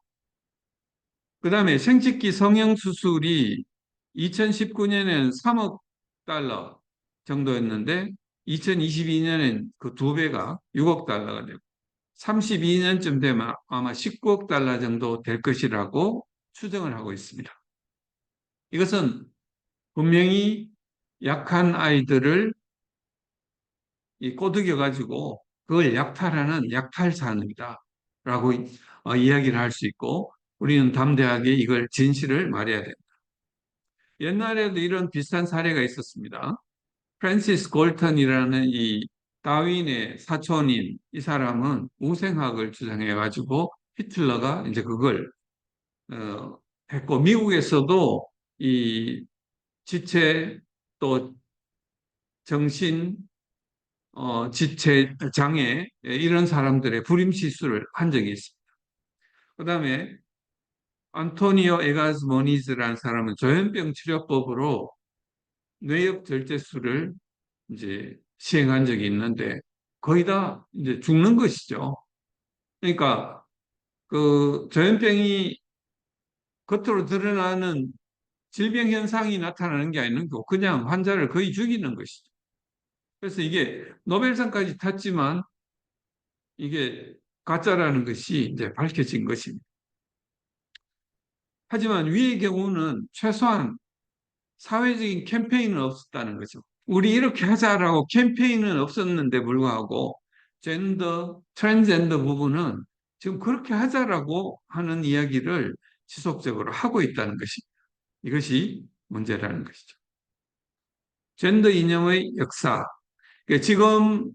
그 다음에 생殖기 성형수술이 2019년에는 3억 달러 정도였는데 2022년엔 그 2배가 6억 달러가 되고 32년쯤 되면 아마 19억 달러 정도 될 것이라고 추정을 하고 있습니다. 이것은 분명히 약한 아이들을 꼬드겨 가지고 그걸 약탈하는 약탈 산업이다라고 이야기를 할 수 있고 우리는 담대하게 이걸 진실을 말해야 됩니다. 옛날에도 이런 비슷한 사례가 있었습니다. 프랜시스 골턴이라는 이 다윈의 사촌인 이 사람은 우생학을 주장해 가지고 히틀러가 이제 그걸 했고 미국에서도 이 지체 또 정신 지체 장애 이런 사람들의 불임 시술을 한 적이 있습니다. 그다음에 안토니오 에가스 모니즈라는 사람은 조현병 치료법으로 뇌역 절제술을 이제 시행한 적이 있는데 거의 다 이제 죽는 것이죠. 그러니까 그 조현병이 겉으로 드러나는 질병 현상이 나타나는 게 아니고 그냥 환자를 거의 죽이는 것이죠. 그래서 이게 노벨상까지 탔지만 이게 가짜라는 것이 이제 밝혀진 것입니다. 하지만 위의 경우는 최소한 사회적인 캠페인은 없었다는 거죠. 우리 이렇게 하자라고 캠페인은 없었는데 불구하고 트랜스젠더 부분은 지금 그렇게 하자라고 하는 이야기를 지속적으로 하고 있다는 것입니다. 이것이 문제라는 것이죠. 젠더 이념의 역사. 그러니까 지금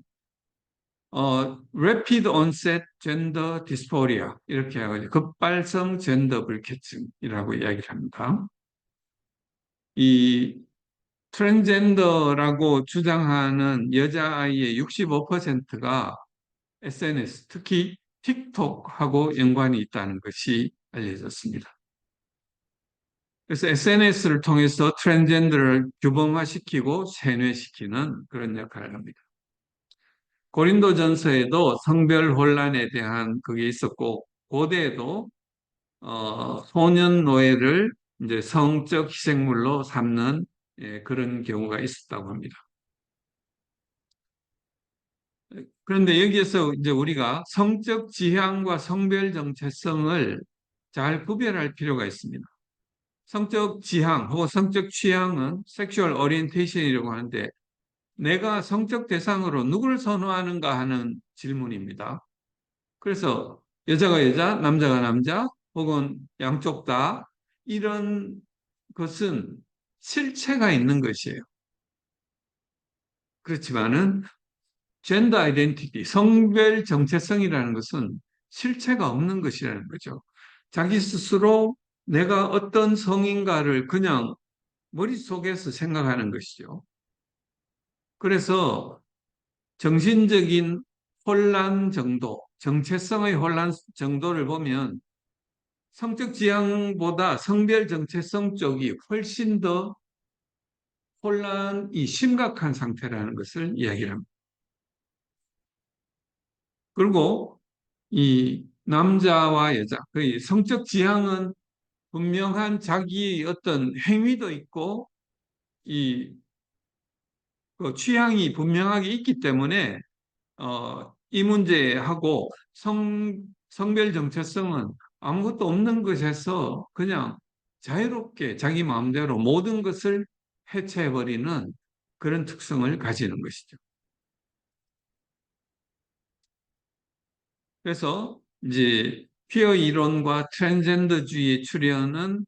Rapid Onset Gender Dysphoria 이렇게 해가지고 급발성 젠더 불쾌증이라고 이야기를 합니다. 이 트랜스젠더라고 주장하는 여자아이의 65%가 SNS, 특히 틱톡하고 연관이 있다는 것이 알려졌습니다. 그래서 SNS를 통해서 트랜스젠더를 규범화시키고 세뇌시키는 그런 역할을 합니다. 고린도전서에도 성별 혼란에 대한 그게 있었고 고대에도 소년 노예를 이제 성적 희생물로 삼는 그런 경우가 있었다고 합니다. 그런데 여기에서 이제 우리가 성적 지향과 성별 정체성을 잘 구별할 필요가 있습니다. 성적 지향 혹은 성적 취향은 섹슈얼 오리엔테이션이라고 하는데 내가 성적 대상으로 누구를 선호하는가 하는 질문입니다. 그래서 여자가 여자, 남자가 남자, 혹은 양쪽 다 이런 것은 실체가 있는 것이에요. 그렇지만은 젠더 아이덴티티, 성별 정체성이라는 것은 실체가 없는 것이라는 거죠. 자기 스스로 내가 어떤 성인가를 그냥 머릿속에서 생각하는 것이죠. 그래서 정신적인 혼란 정도, 정체성의 혼란 정도를 보면 성적 지향보다 성별 정체성 쪽이 훨씬 더 혼란이 심각한 상태라는 것을 이야기합니다. 그리고 이 남자와 여자, 그 성적 지향은 분명한 자기의 어떤 행위도 있고 이 그 취향이 분명하게 있기 때문에 이 문제하고 성별 정체성은 아무것도 없는 것에서 그냥 자유롭게 자기 마음대로 모든 것을 해체해버리는 그런 특성을 가지는 것이죠. 그래서 이제 퀴어 이론과 트랜스젠더주의의 출현은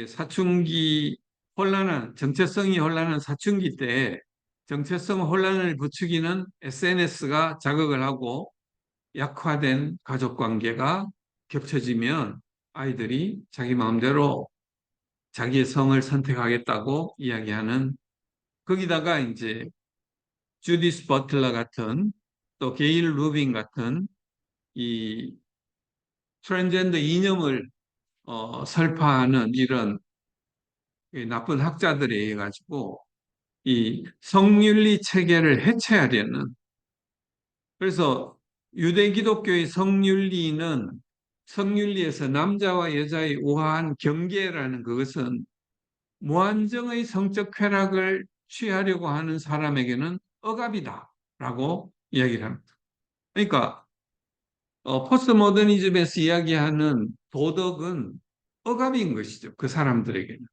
사춘기 혼란한, 정체성이 혼란한 사춘기 때 정체성 혼란을 부추기는 SNS가 자극을 하고 약화된 가족관계가 겹쳐지면 아이들이 자기 마음대로 자기의 성을 선택하겠다고 이야기하는 거기다가 이제 주디스 버틀러 같은 또 게일 루빈 같은 이 트랜스젠더 이념을 설파하는 이런 나쁜 학자들에 의해 가지고 이 성윤리 체계를 해체하려는 그래서 유대 기독교의 성윤리는 성윤리에서 남자와 여자의 우아한 경계라는 그것은 무한정의 성적 쾌락을 취하려고 하는 사람에게는 억압이다라고 이야기를 합니다. 그러니까 포스트 모더니즘에서 이야기하는 도덕은 억압인 것이죠. 그 사람들에게는.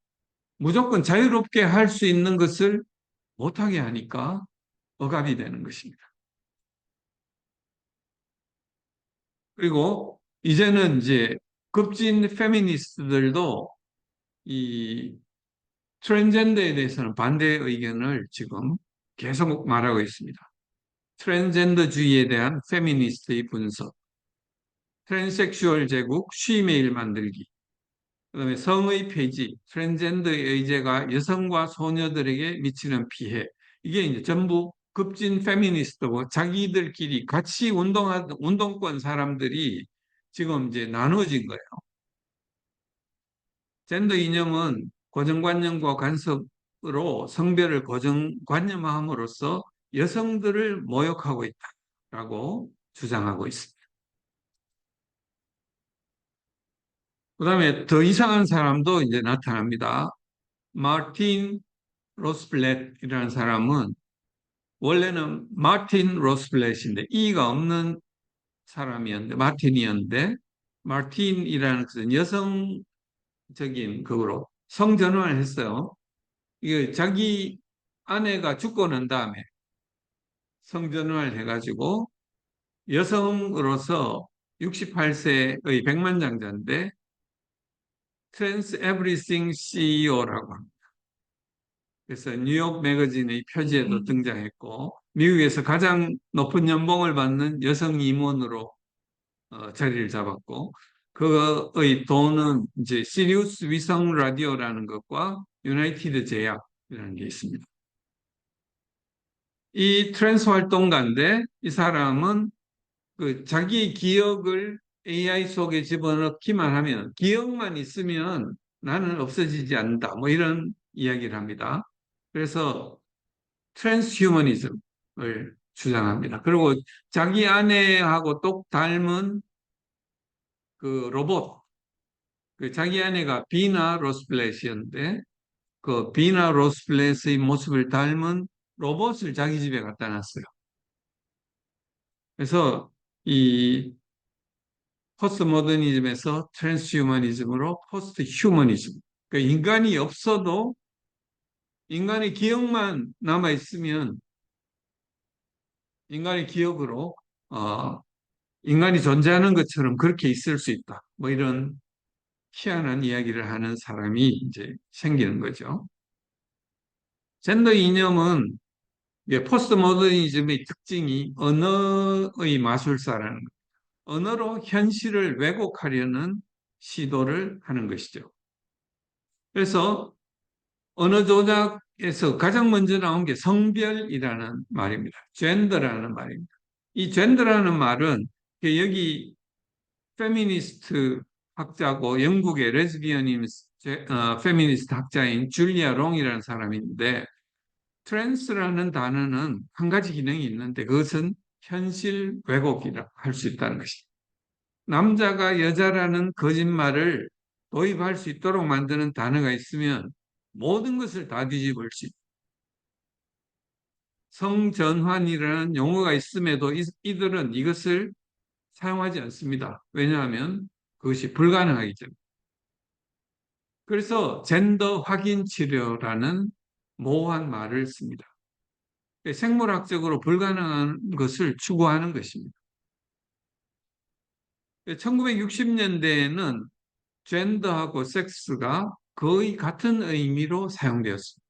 무조건 자유롭게 할 수 있는 것을 못하게 하니까 억압이 되는 것입니다. 그리고 이제는 이제 급진 페미니스트들도 이 트랜스젠더에 대해서는 반대 의견을 지금 계속 말하고 있습니다. 트랜스젠더주의에 대한 페미니스트의 분석, 트랜스섹슈얼 제국 쉬메일 만들기. 그다음에 성의 폐지, 트랜스젠더의 의제가 여성과 소녀들에게 미치는 피해. 이게 이제 전부 급진 페미니스트고 자기들끼리 같이 운동권 사람들이 지금 이제 나눠진 거예요. 젠더 이념은 고정관념과 간섭으로 성별을 고정관념함으로써 여성들을 모욕하고 있다라고 주장하고 있습니다. 그다음에 더 이상한 사람도 이제 나타납니다. 마틴 로스블렛이라는 사람은 원래는 마틴 로스블렛인데 E가 없는 사람이었는데 마틴이었는데 마틴이라는 것은 여성적인 그거로 성전환을 했어요. 이게 자기 아내가 죽고 난 다음에 성전환을 해가지고 여성으로서 68세의 백만장자인데 트랜스 에브리띵 CEO라고 합니다. 그래서 뉴욕 매거진의 표지에도 등장했고 미국에서 가장 높은 연봉을 받는 여성 임원으로 자리를 잡았고 그의 돈은 이제 시리우스 위성 라디오라는 것과 유나이티드 제약이라는 게 있습니다. 이 트랜스 활동가인데 이 사람은 그 자기 기억을 AI 속에 집어넣기만 하면 기억만 있으면 나는 없어지지 않는다. 뭐 이런 이야기를 합니다. 그래서 트랜스휴머니즘을 주장합니다. 그리고 자기 아내하고 똑 닮은 그 로봇, 그 자기 아내가 비나 로스플랫이었는데 그 비나 로스플랫의 모습을 닮은 로봇을 자기 집에 갖다 놨어요. 그래서 이 포스트 모더니즘에서 트랜스 휴머니즘으로 포스트 휴머니즘. 그러니까 인간이 없어도 인간의 기억만 남아 있으면 인간의 기억으로 어, 인간이 존재하는 것처럼 그렇게 있을 수 있다. 뭐 이런 희한한 이야기를 하는 사람이 이제 생기는 거죠. 젠더 이념은 포스트 모더니즘의 특징이 언어의 마술사라는 것. 언어로 현실을 왜곡하려는 시도를 하는 것이죠. 그래서 언어 조작에서 가장 먼저 나온 게 성별이라는 말입니다. 젠더라는 말입니다. 이 젠더라는 말은 여기 페미니스트 학자고 영국의 레즈비언인 페미니스트 학자인 줄리아 롱이라는 사람인데 트랜스라는 단어는 한 가지 기능이 있는데 그것은 현실 왜곡이라 할 수 있다는 것입니다. 남자가 여자라는 거짓말을 도입할 수 있도록 만드는 단어가 있으면 모든 것을 다 뒤집을 수 있다. 성전환이라는 용어가 있음에도 이들은 이것을 사용하지 않습니다. 왜냐하면 그것이 불가능하기 때문에. 그래서 젠더 확인 치료라는 모호한 말을 씁니다. 생물학적으로 불가능한 것을 추구하는 것입니다. 1960년대에는 젠더하고 섹스가 거의 같은 의미로 사용되었습니다.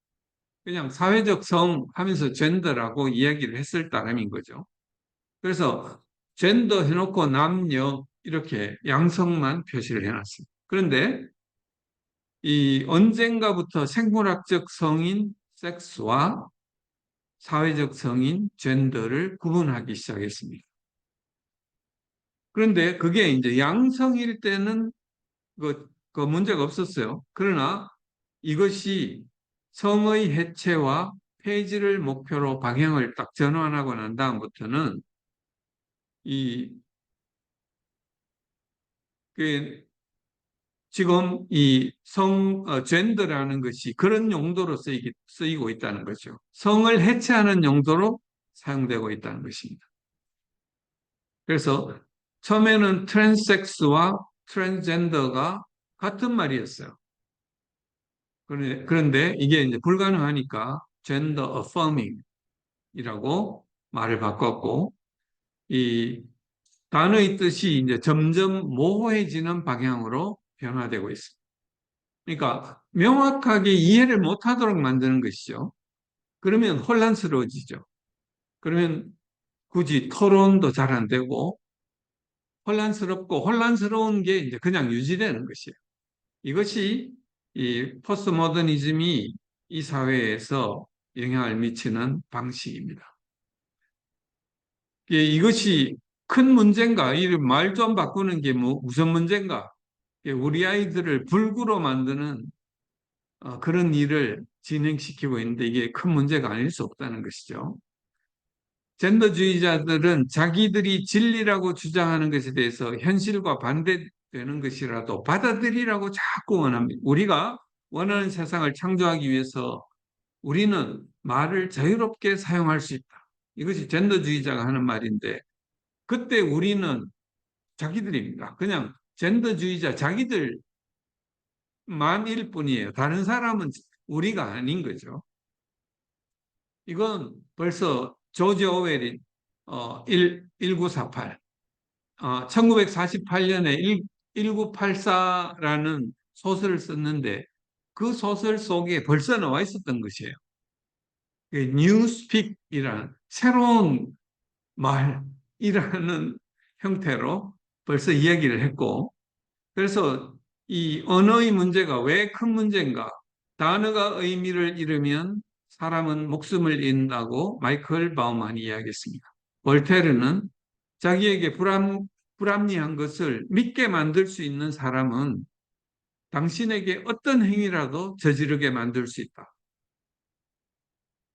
그냥 사회적 성 하면서 젠더라고 이야기를 했을 따름인 거죠. 그래서 젠더 해놓고 남녀 이렇게 양성만 표시를 해놨습니다. 그런데 이 언젠가부터 생물학적 성인 섹스와 사회적 성인 젠더를 구분하기 시작했습니다. 그런데 그게 이제 양성일 때는 그 문제가 없었어요. 그러나 이것이 성의 해체와 폐지를 목표로 방향을 딱 전환하고 난 다음부터는 이 그 지금 이 젠더라는 것이 그런 용도로 쓰이고 있다는 거죠. 성을 해체하는 용도로 사용되고 있다는 것입니다. 그래서 처음에는 트랜스섹스와 트랜스젠더가 같은 말이었어요. 그런데 이게 이제 불가능하니까 젠더 어퍼밍이라고 말을 바꿨고 이 단어의 뜻이 이제 점점 모호해지는 방향으로 변화되고 있습니다. 그러니까 명확하게 이해를 못하도록 만드는 것이죠. 그러면 혼란스러워지죠. 그러면 굳이 토론도 잘 안 되고 혼란스럽고 혼란스러운 게 이제 그냥 유지되는 것이에요. 이것이 이 포스트 모더니즘이 이 사회에서 영향을 미치는 방식입니다. 이것이 큰 문제인가? 이 말 좀 바꾸는 게 무슨 문제인가? 우리 아이들을 불구로 만드는 그런 일을 진행시키고 있는데 이게 큰 문제가 아닐 수 없다는 것이죠. 젠더주의자들은 자기들이 진리라고 주장하는 것에 대해서 현실과 반대되는 것이라도 받아들이라고 자꾸 원합니다. 우리가 원하는 세상을 창조하기 위해서 우리는 말을 자유롭게 사용할 수 있다. 이것이 젠더주의자가 하는 말인데 그때 우리는 자기들입니다. 그냥 젠더주의자 자기들만일 뿐이에요. 다른 사람은 우리가 아닌 거죠. 이건 벌써 조지 오웰이 1948, 1948년에 1984라는 소설을 썼는데 그 소설 속에 벌써 나와 있었던 것이에요. 뉴스픽이라는 새로운 말이라는 형태로 벌써 이야기를 했고, 그래서 이 언어의 문제가 왜 큰 문제인가? 단어가 의미를 잃으면 사람은 목숨을 잃는다고 마이클 바우만이 이야기했습니다. 볼테르는 자기에게 불합리한 것을 믿게 만들 수 있는 사람은 당신에게 어떤 행위라도 저지르게 만들 수 있다.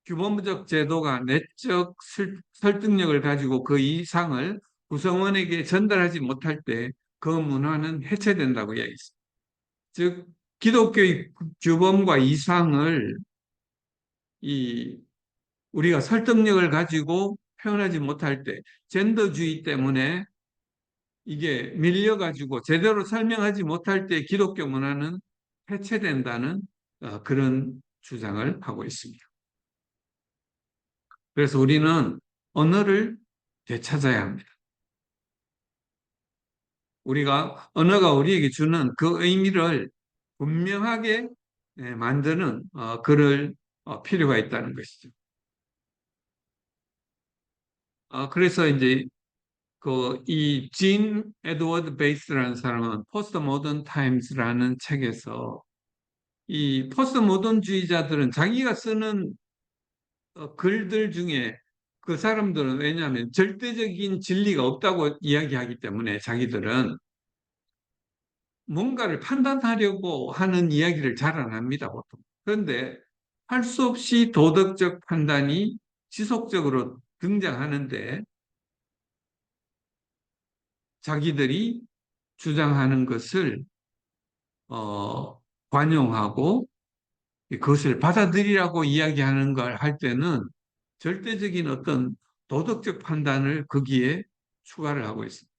규범적 제도가 내적 설득력을 가지고 그 이상을 구성원에게 전달하지 못할 때 그 문화는 해체된다고 이야기했습니다. 즉 기독교의 규범과 이상을 이 우리가 설득력을 가지고 표현하지 못할 때 젠더주의 때문에 이게 밀려가지고 제대로 설명하지 못할 때 기독교 문화는 해체된다는 그런 주장을 하고 있습니다. 그래서 우리는 언어를 되찾아야 합니다. 언어가 우리에게 주는 그 의미를 분명하게 만드는 그럴 필요가 있다는 것이죠. 그래서 이제 이 진 에드워드 베이스라는 사람은 포스트 모던 타임스라는 책에서 이 포스트 모던주의자들은 자기가 쓰는 글들 중에 그 사람들은 왜냐하면 절대적인 진리가 없다고 이야기하기 때문에 자기들은 뭔가를 판단하려고 하는 이야기를 잘 안 합니다, 보통. 그런데 할 수 없이 도덕적 판단이 지속적으로 등장하는데 자기들이 주장하는 것을 어, 관용하고 그것을 받아들이라고 이야기하는 걸 할 때는 절대적인 어떤 도덕적 판단을 거기에 추가를 하고 있습니다.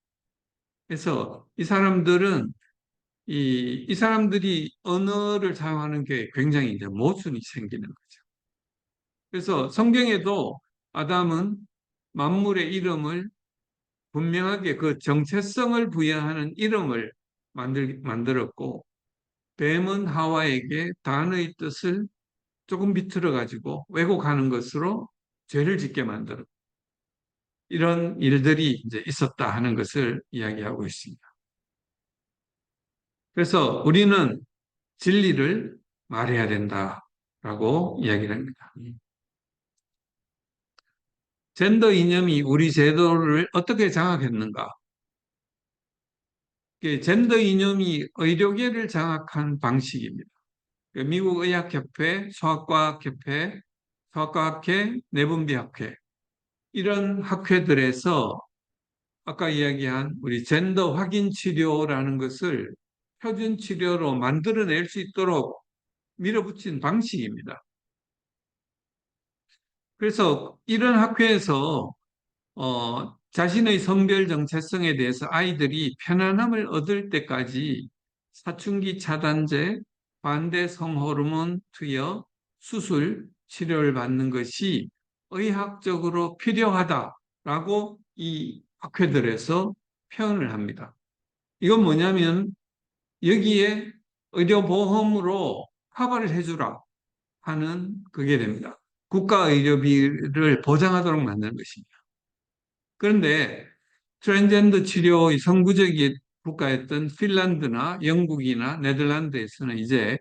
그래서 이 사람들이 언어를 사용하는 게 굉장히 이제 모순이 생기는 거죠. 그래서 성경에도 아담은 만물의 이름을 분명하게 그 정체성을 부여하는 이름을 만들었고, 뱀은 하와에게 단어의 뜻을 조금 비틀어 가지고 왜곡하는 것으로 죄를 짓게 만들었고, 이런 일들이 이제 있었다 하는 것을 이야기하고 있습니다. 그래서 우리는 진리를 말해야 된다라고 이야기를 합니다. 젠더 이념이 우리 제도를 어떻게 장악했는가? 젠더 이념이 의료계를 장악한 방식입니다. 미국 의학협회, 소아과학협회, 소아과학회, 내분비학회 이런 학회들에서 아까 이야기한 우리 젠더 확인 치료라는 것을 표준 치료로 만들어낼 수 있도록 밀어붙인 방식입니다. 그래서 이런 학회에서 자신의 성별 정체성에 대해서 아이들이 편안함을 얻을 때까지 사춘기 차단제, 반대 성호르몬 투여, 수술, 치료를 받는 것이 의학적으로 필요하다라고 이 학회들에서 표현을 합니다. 이건 뭐냐면 여기에 의료보험으로 커버를 해주라 하는 그게 됩니다. 국가 의료비를 보장하도록 만드는 것입니다. 그런데 트랜스젠더 치료의 선구적인 국가였던 핀란드나 영국이나 네덜란드에서는 이제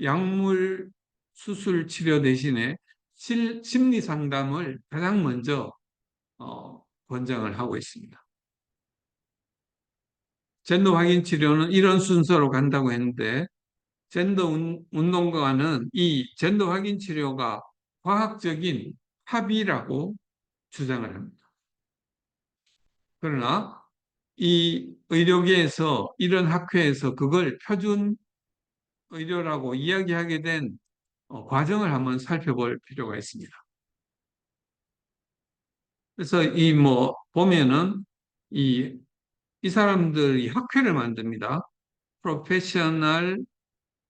약물 수술 치료 대신에 심리 상담을 가장 먼저 권장을 하고 있습니다. 젠더 확인 치료는 이런 순서로 간다고 했는데 젠더 운동가는 이 젠더 확인 치료가 과학적인 합의라고 주장을 합니다. 그러나 이 의료계에서 이런 학회에서 그걸 표준 의료라고 이야기하게 된 과정을 한번 살펴볼 필요가 있습니다. 그래서 이 뭐 보면은 이, 이 사람들이 학회를 만듭니다. Professional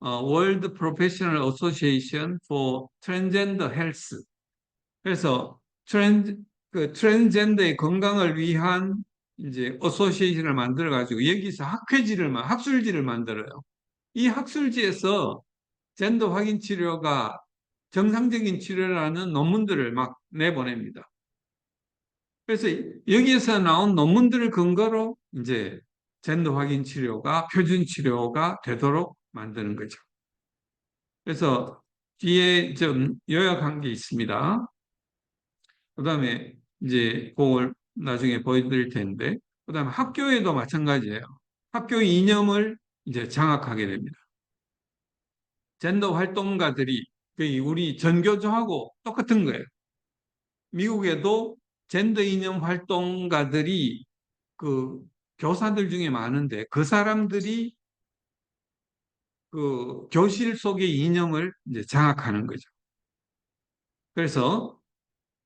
World Professional Association for Transgender Health. 그래서 그 트랜스젠더의 건강을 위한 이제 어소시에이션을 만들어 가지고 여기서 학술지를 만들어요. 이 학술지에서 젠더 확인 치료가 정상적인 치료라는 논문들을 막 내보냅니다. 그래서 여기에서 나온 논문들을 근거로 이제 젠더 확인 치료가 표준 치료가 되도록 만드는 거죠. 그래서 뒤에 좀 요약한 게 있습니다. 그 다음에 이제 그걸 나중에 보여드릴 텐데, 그 다음에 학교에도 마찬가지예요. 학교 이념을 이제 장악하게 됩니다. 젠더 활동가들이 우리 전교조하고 똑같은 거예요. 미국에도 젠더 이념 활동가들이 그 교사들 중에 많은데 그 사람들이 그 교실 속의 이념을 이제 장악하는 거죠. 그래서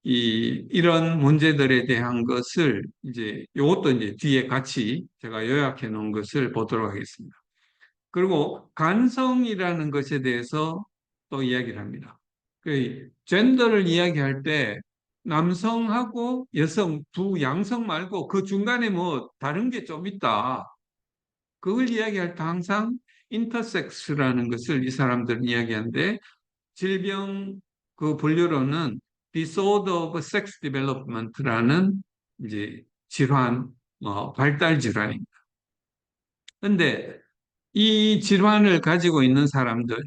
이런 문제들에 대한 것을 이제 이것도 이제 뒤에 같이 제가 요약해 놓은 것을 보도록 하겠습니다. 그리고 간성이라는 것에 대해서 또 이야기를 합니다. 그 젠더를 이야기할 때 남성하고 여성 두 양성 말고 그 중간에 뭐 다른 게 좀 있다. 그걸 이야기할 때 항상 인터섹스라는 것을 이 사람들은 이야기하는데 질병 그 분류로는 disorder of sex development라는 이제 질환, 발달 질환입니다. 근데 이 질환을 가지고 있는 사람들,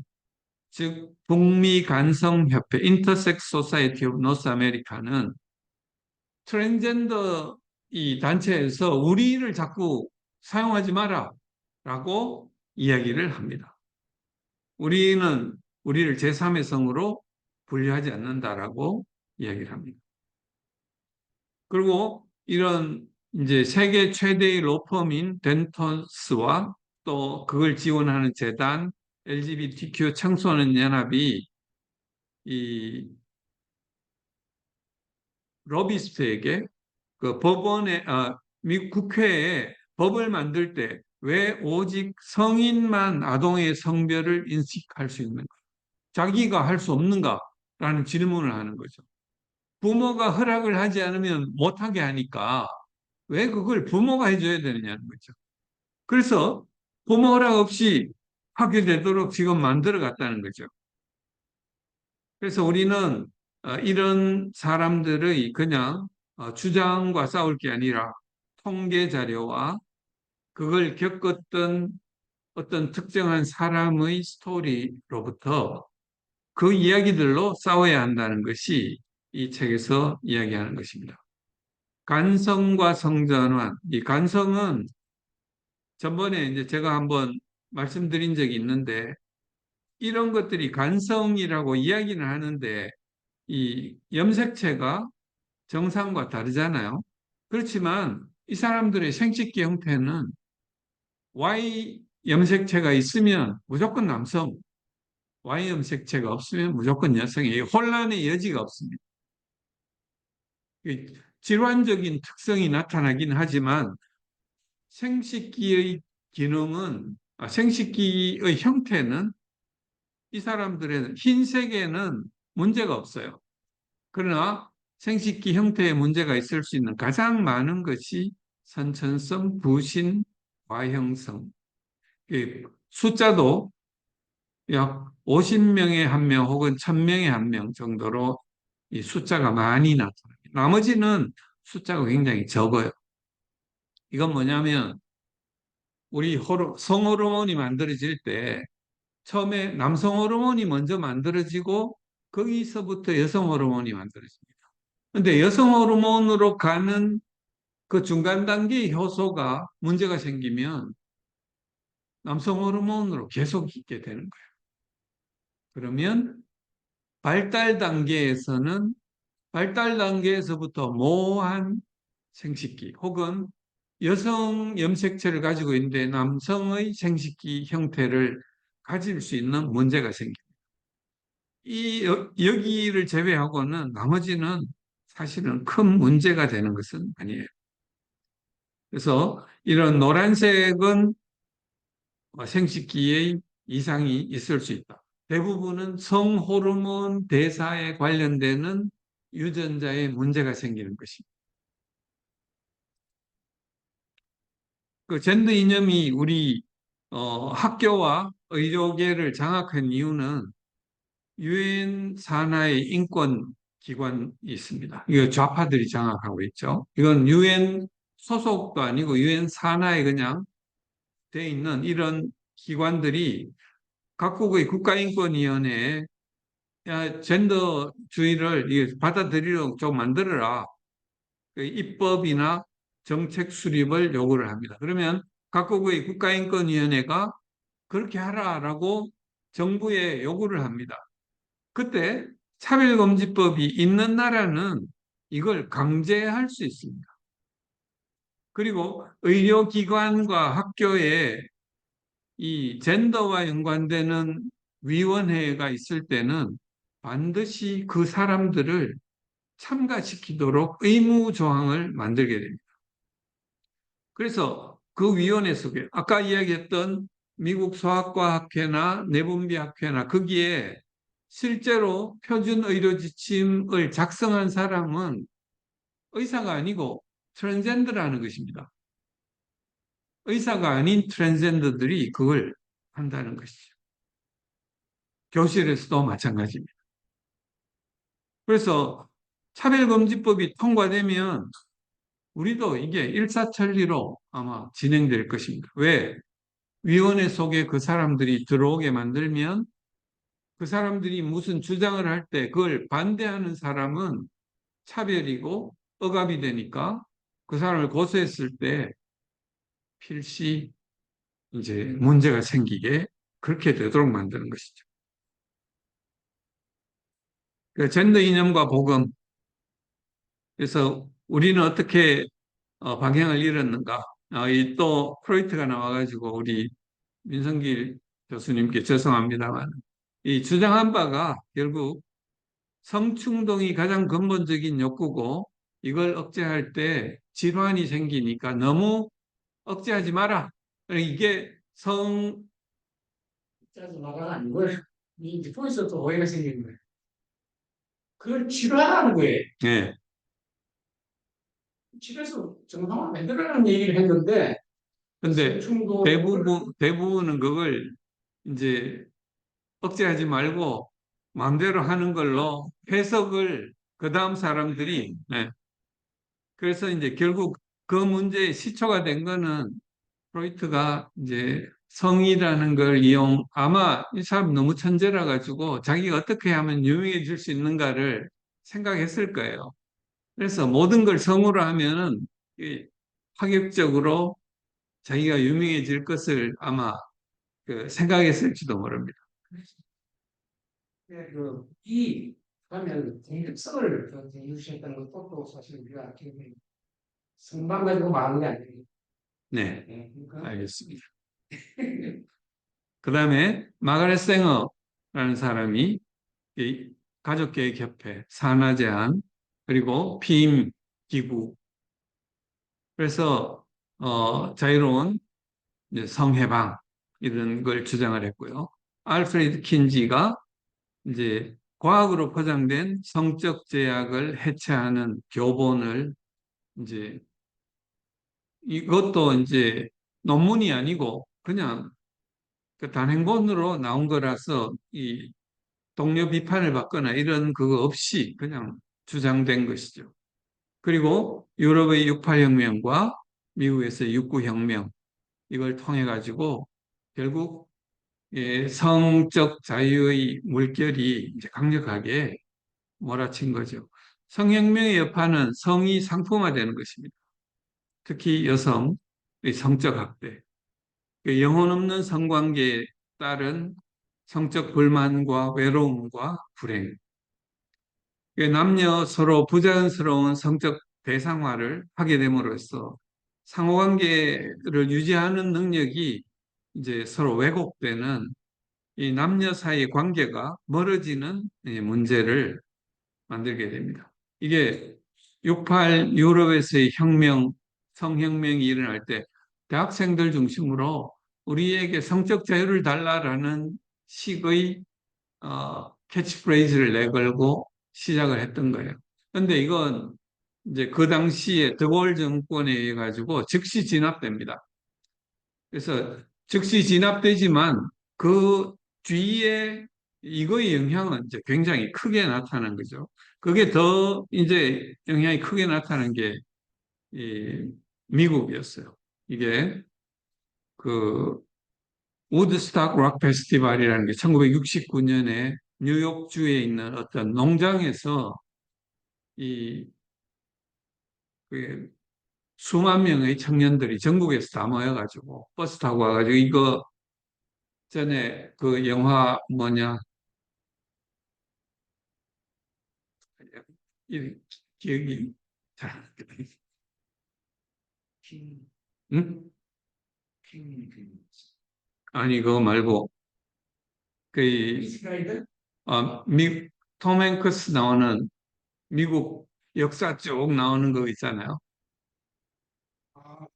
즉 북미 간성협회 (Intersex Society of North America는) 트랜스젠더 이 단체에서 우리를 자꾸 사용하지 마라라고 이야기를 합니다. 우리는 우리를 제3의 성으로 분류하지 않는다라고 이야기를 합니다. 그리고 이런 이제 세계 최대의 로펌인 덴턴스와 또 그걸 지원하는 재단 LGBTQ 청소년 연합이 이 로비스트에게 그 법원에 미국 국회에 법을 만들 때 왜 오직 성인만 아동의 성별을 인식할 수 있는가? 자기가 할 수 없는가라는 질문을 하는 거죠. 부모가 허락을 하지 않으면 못하게 하니까 왜 그걸 부모가 해줘야 되느냐는 거죠. 그래서 부모 허락 없이 하게 되도록 지금 만들어 갔다는 거죠. 그래서 우리는 이런 사람들의 그냥 주장과 싸울 게 아니라 통계 자료와 그걸 겪었던 어떤 특정한 사람의 스토리로부터 그 이야기들로 싸워야 한다는 것이 이 책에서 이야기하는 것입니다. 간성과 성전환. 이 간성은 전번에 이제 제가 한번 말씀드린 적이 있는데 이런 것들이 간성이라고 이야기는 하는데 이 염색체가 정상과 다르잖아요. 그렇지만 이 사람들의 생식기 형태는 Y 염색체가 있으면 무조건 남성, Y 염색체가 없으면 무조건 여성이에요. 혼란의 여지가 없습니다. 질환적인 특성이 나타나긴 하지만 생식기의 기능은, 생식기의 형태는 이 사람들의 흰색에는 문제가 없어요. 그러나 생식기 형태에 문제가 있을 수 있는 가장 많은 것이 선천성, 부신, Y형성. 숫자도 약 50명에 한 명 혹은 1000명에 한 명 정도로 이 숫자가 많이 나타납니다. 나머지는 숫자가 굉장히 적어요. 이건 뭐냐면 우리 성호르몬이 만들어질 때 처음에 남성 호르몬이 먼저 만들어지고 거기서부터 여성 호르몬이 만들어집니다. 근데 여성 호르몬으로 가는 그 중간 단계의 효소가 문제가 생기면 남성 호르몬으로 계속 있게 되는 거예요. 그러면 발달 단계에서부터 모호한 생식기 혹은 여성 염색체를 가지고 있는데 남성의 생식기 형태를 가질 수 있는 문제가 생깁니다. 여기를 제외하고는 나머지는 사실은 큰 문제가 되는 것은 아니에요. 그래서 이런 노란색은 생식기에 이상이 있을 수 있다. 대부분은 성호르몬 대사에 관련되는 유전자에 문제가 생기는 것입니다. 그 젠더 이념이 우리 학교와 의료계를 장악한 이유는 유엔 산하의 인권 기관이 있습니다. 이거 좌파들이 장악하고 있죠. 이건 유엔 소속도 아니고 유엔 산하에 그냥 돼 있는 이런 기관들이 각국의 국가인권위원회에 야, 젠더주의를 받아들이도록 좀 만들어라. 그 입법이나 정책 수립을 요구를 합니다. 그러면 각국의 국가인권위원회가 그렇게 하라라고 정부에 요구를 합니다. 그때 차별금지법이 있는 나라는 이걸 강제할 수 있습니다. 그리고 의료기관과 학교에 이 젠더와 연관되는 위원회가 있을 때는 반드시 그 사람들을 참가시키도록 의무 조항을 만들게 됩니다. 그래서 그 위원회 속에 아까 이야기했던 미국 소아과학회나 내분비학회나 거기에 실제로 표준 의료 지침을 작성한 사람은 의사가 아니고 트랜스젠더라는 것입니다. 의사가 아닌 트랜스젠더들이 그걸 한다는 것이죠. 교실에서도 마찬가지입니다. 그래서 차별금지법이 통과되면 우리도 이게 일사천리로 아마 진행될 것입니다. 왜? 위원회 속에 그 사람들이 들어오게 만들면 그 사람들이 무슨 주장을 할 때 그걸 반대하는 사람은 차별이고 억압이 되니까 그 사람을 고소했을 때 필시 이제 문제가 생기게 그렇게 되도록 만드는 것이죠. 그 젠더 이념과 복음. 그래서 우리는 어떻게 방향을 잃었는가? 또 프로이트가 나와가지고 우리 민성길 교수님께 죄송합니다만 이 주장한 바가 결국 성충동이 가장 근본적인 욕구고 이걸 억제할 때 질환이 생기니까 너무 억제하지 마라. 이게 억제하지 마라가 아니고 이제 거기서 또 오해가 생기는 거예요. 그걸 치료하라는 거예요. 네. 집에서 정상을 만들어라는 얘기를 했는데 근데 대부분은 그걸 이제 억제하지 말고 마음대로 하는 걸로 해석을 그 다음 사람들이 네. 그래서 이제 결국 그 문제의 시초가 된 거는 프로이트가 이제 성이라는 걸 아마 이 사람 너무 천재라 가지고 자기가 어떻게 하면 유명해질 수 있는가를 생각했을 거예요. 그래서 모든 걸 성으로 하면은 파격적으로 자기가 유명해질 것을 아마 생각했을지도 모릅니다. 네, 이 하면 정력성을 제시했다는 것도 또 사실 우리가 성만 가지고 말하는 게 아니에요. 네, 그러니까. 알겠습니다. 그 다음에 마가렛 생어라는 사람이 이 가족계획협회, 산하제한, 그리고 피임 기구, 그래서 자유로운 성해방 이런 걸 주장을 했고요. 알프레드 킨지가 이제 과학으로 포장된 성적 제약을 해체하는 교본을 이제 이것도 이제 논문이 아니고 그냥 그 단행본으로 나온 거라서 이 동료 비판을 받거나 이런 그거 없이 그냥 주장된 것이죠. 그리고 유럽의 68혁명과 미국에서의 69혁명 이걸 통해 가지고 결국 성적 자유의 물결이 이제 강력하게 몰아친 거죠. 성혁명의 여파는 성이 상품화되는 것입니다. 특히 여성의 성적 학대, 그 영혼 없는 성관계에 따른 성적 불만과 외로움과 불행, 그 남녀 서로 부자연스러운 성적 대상화를 하게 됨으로써 상호관계를 유지하는 능력이 이제 서로 왜곡되는 이 남녀 사이의 관계가 멀어지는 문제를 만들게 됩니다. 이게 68 유럽에서의 혁명, 성혁명이 일어날 때 대학생들 중심으로 우리에게 성적 자유를 달라라는 식의 캐치프레이즈를 내걸고 시작을 했던 거예요. 근데 이건 이제 그 당시에 드골 정권에 의해 가지고 즉시 진압됩니다. 그래서 즉시 진압되지만 그 뒤에 이거의 영향은 이제 굉장히 크게 나타난 거죠. 그게 더 이제 영향이 크게 나타난 게 이 미국이었어요. 이게 그 우드스탁 락 페스티벌이라는 게 1969년에 뉴욕주에 있는 어떤 농장에서 이 그 수만 명의 청년들이 전국에서 다 모여가지고 버스 타고 와가지고 이거 전에 그 영화 뭐냐 이 기억이 잘 안 나네. 응? 아니 그거 말고 그 톰 행크스 나오는 미국 역사 쭉 나오는 거 있잖아요. 아,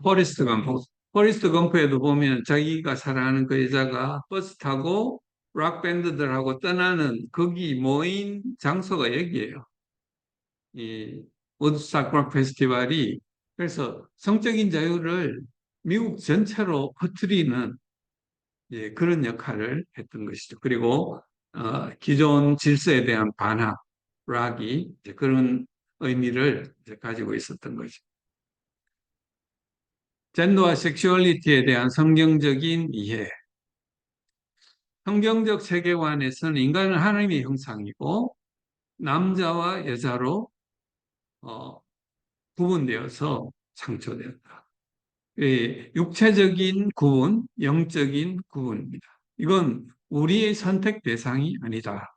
포레스트 검프. 포레스트 검프에도 보면 자기가 사랑하는 그 여자가 버스 타고 락 밴드들하고 떠나는 거기 모인 장소가 여기예요. 이 우드스탁 락 페스티벌이 그래서 성적인 자유를 미국 전체로 퍼뜨리는 그런 역할을 했던 것이죠. 그리고 기존 질서에 대한 반항, 락이 이제 그런 의미를 이제 가지고 있었던 거죠. 젠더와 섹슈얼리티에 대한 성경적인 이해. 성경적 세계관에서는 인간은 하나님의 형상이고 남자와 여자로 어, 구분되어서 창조되었다. 육체적인 구분, 영적인 구분입니다. 이건 우리의 선택 대상이 아니다.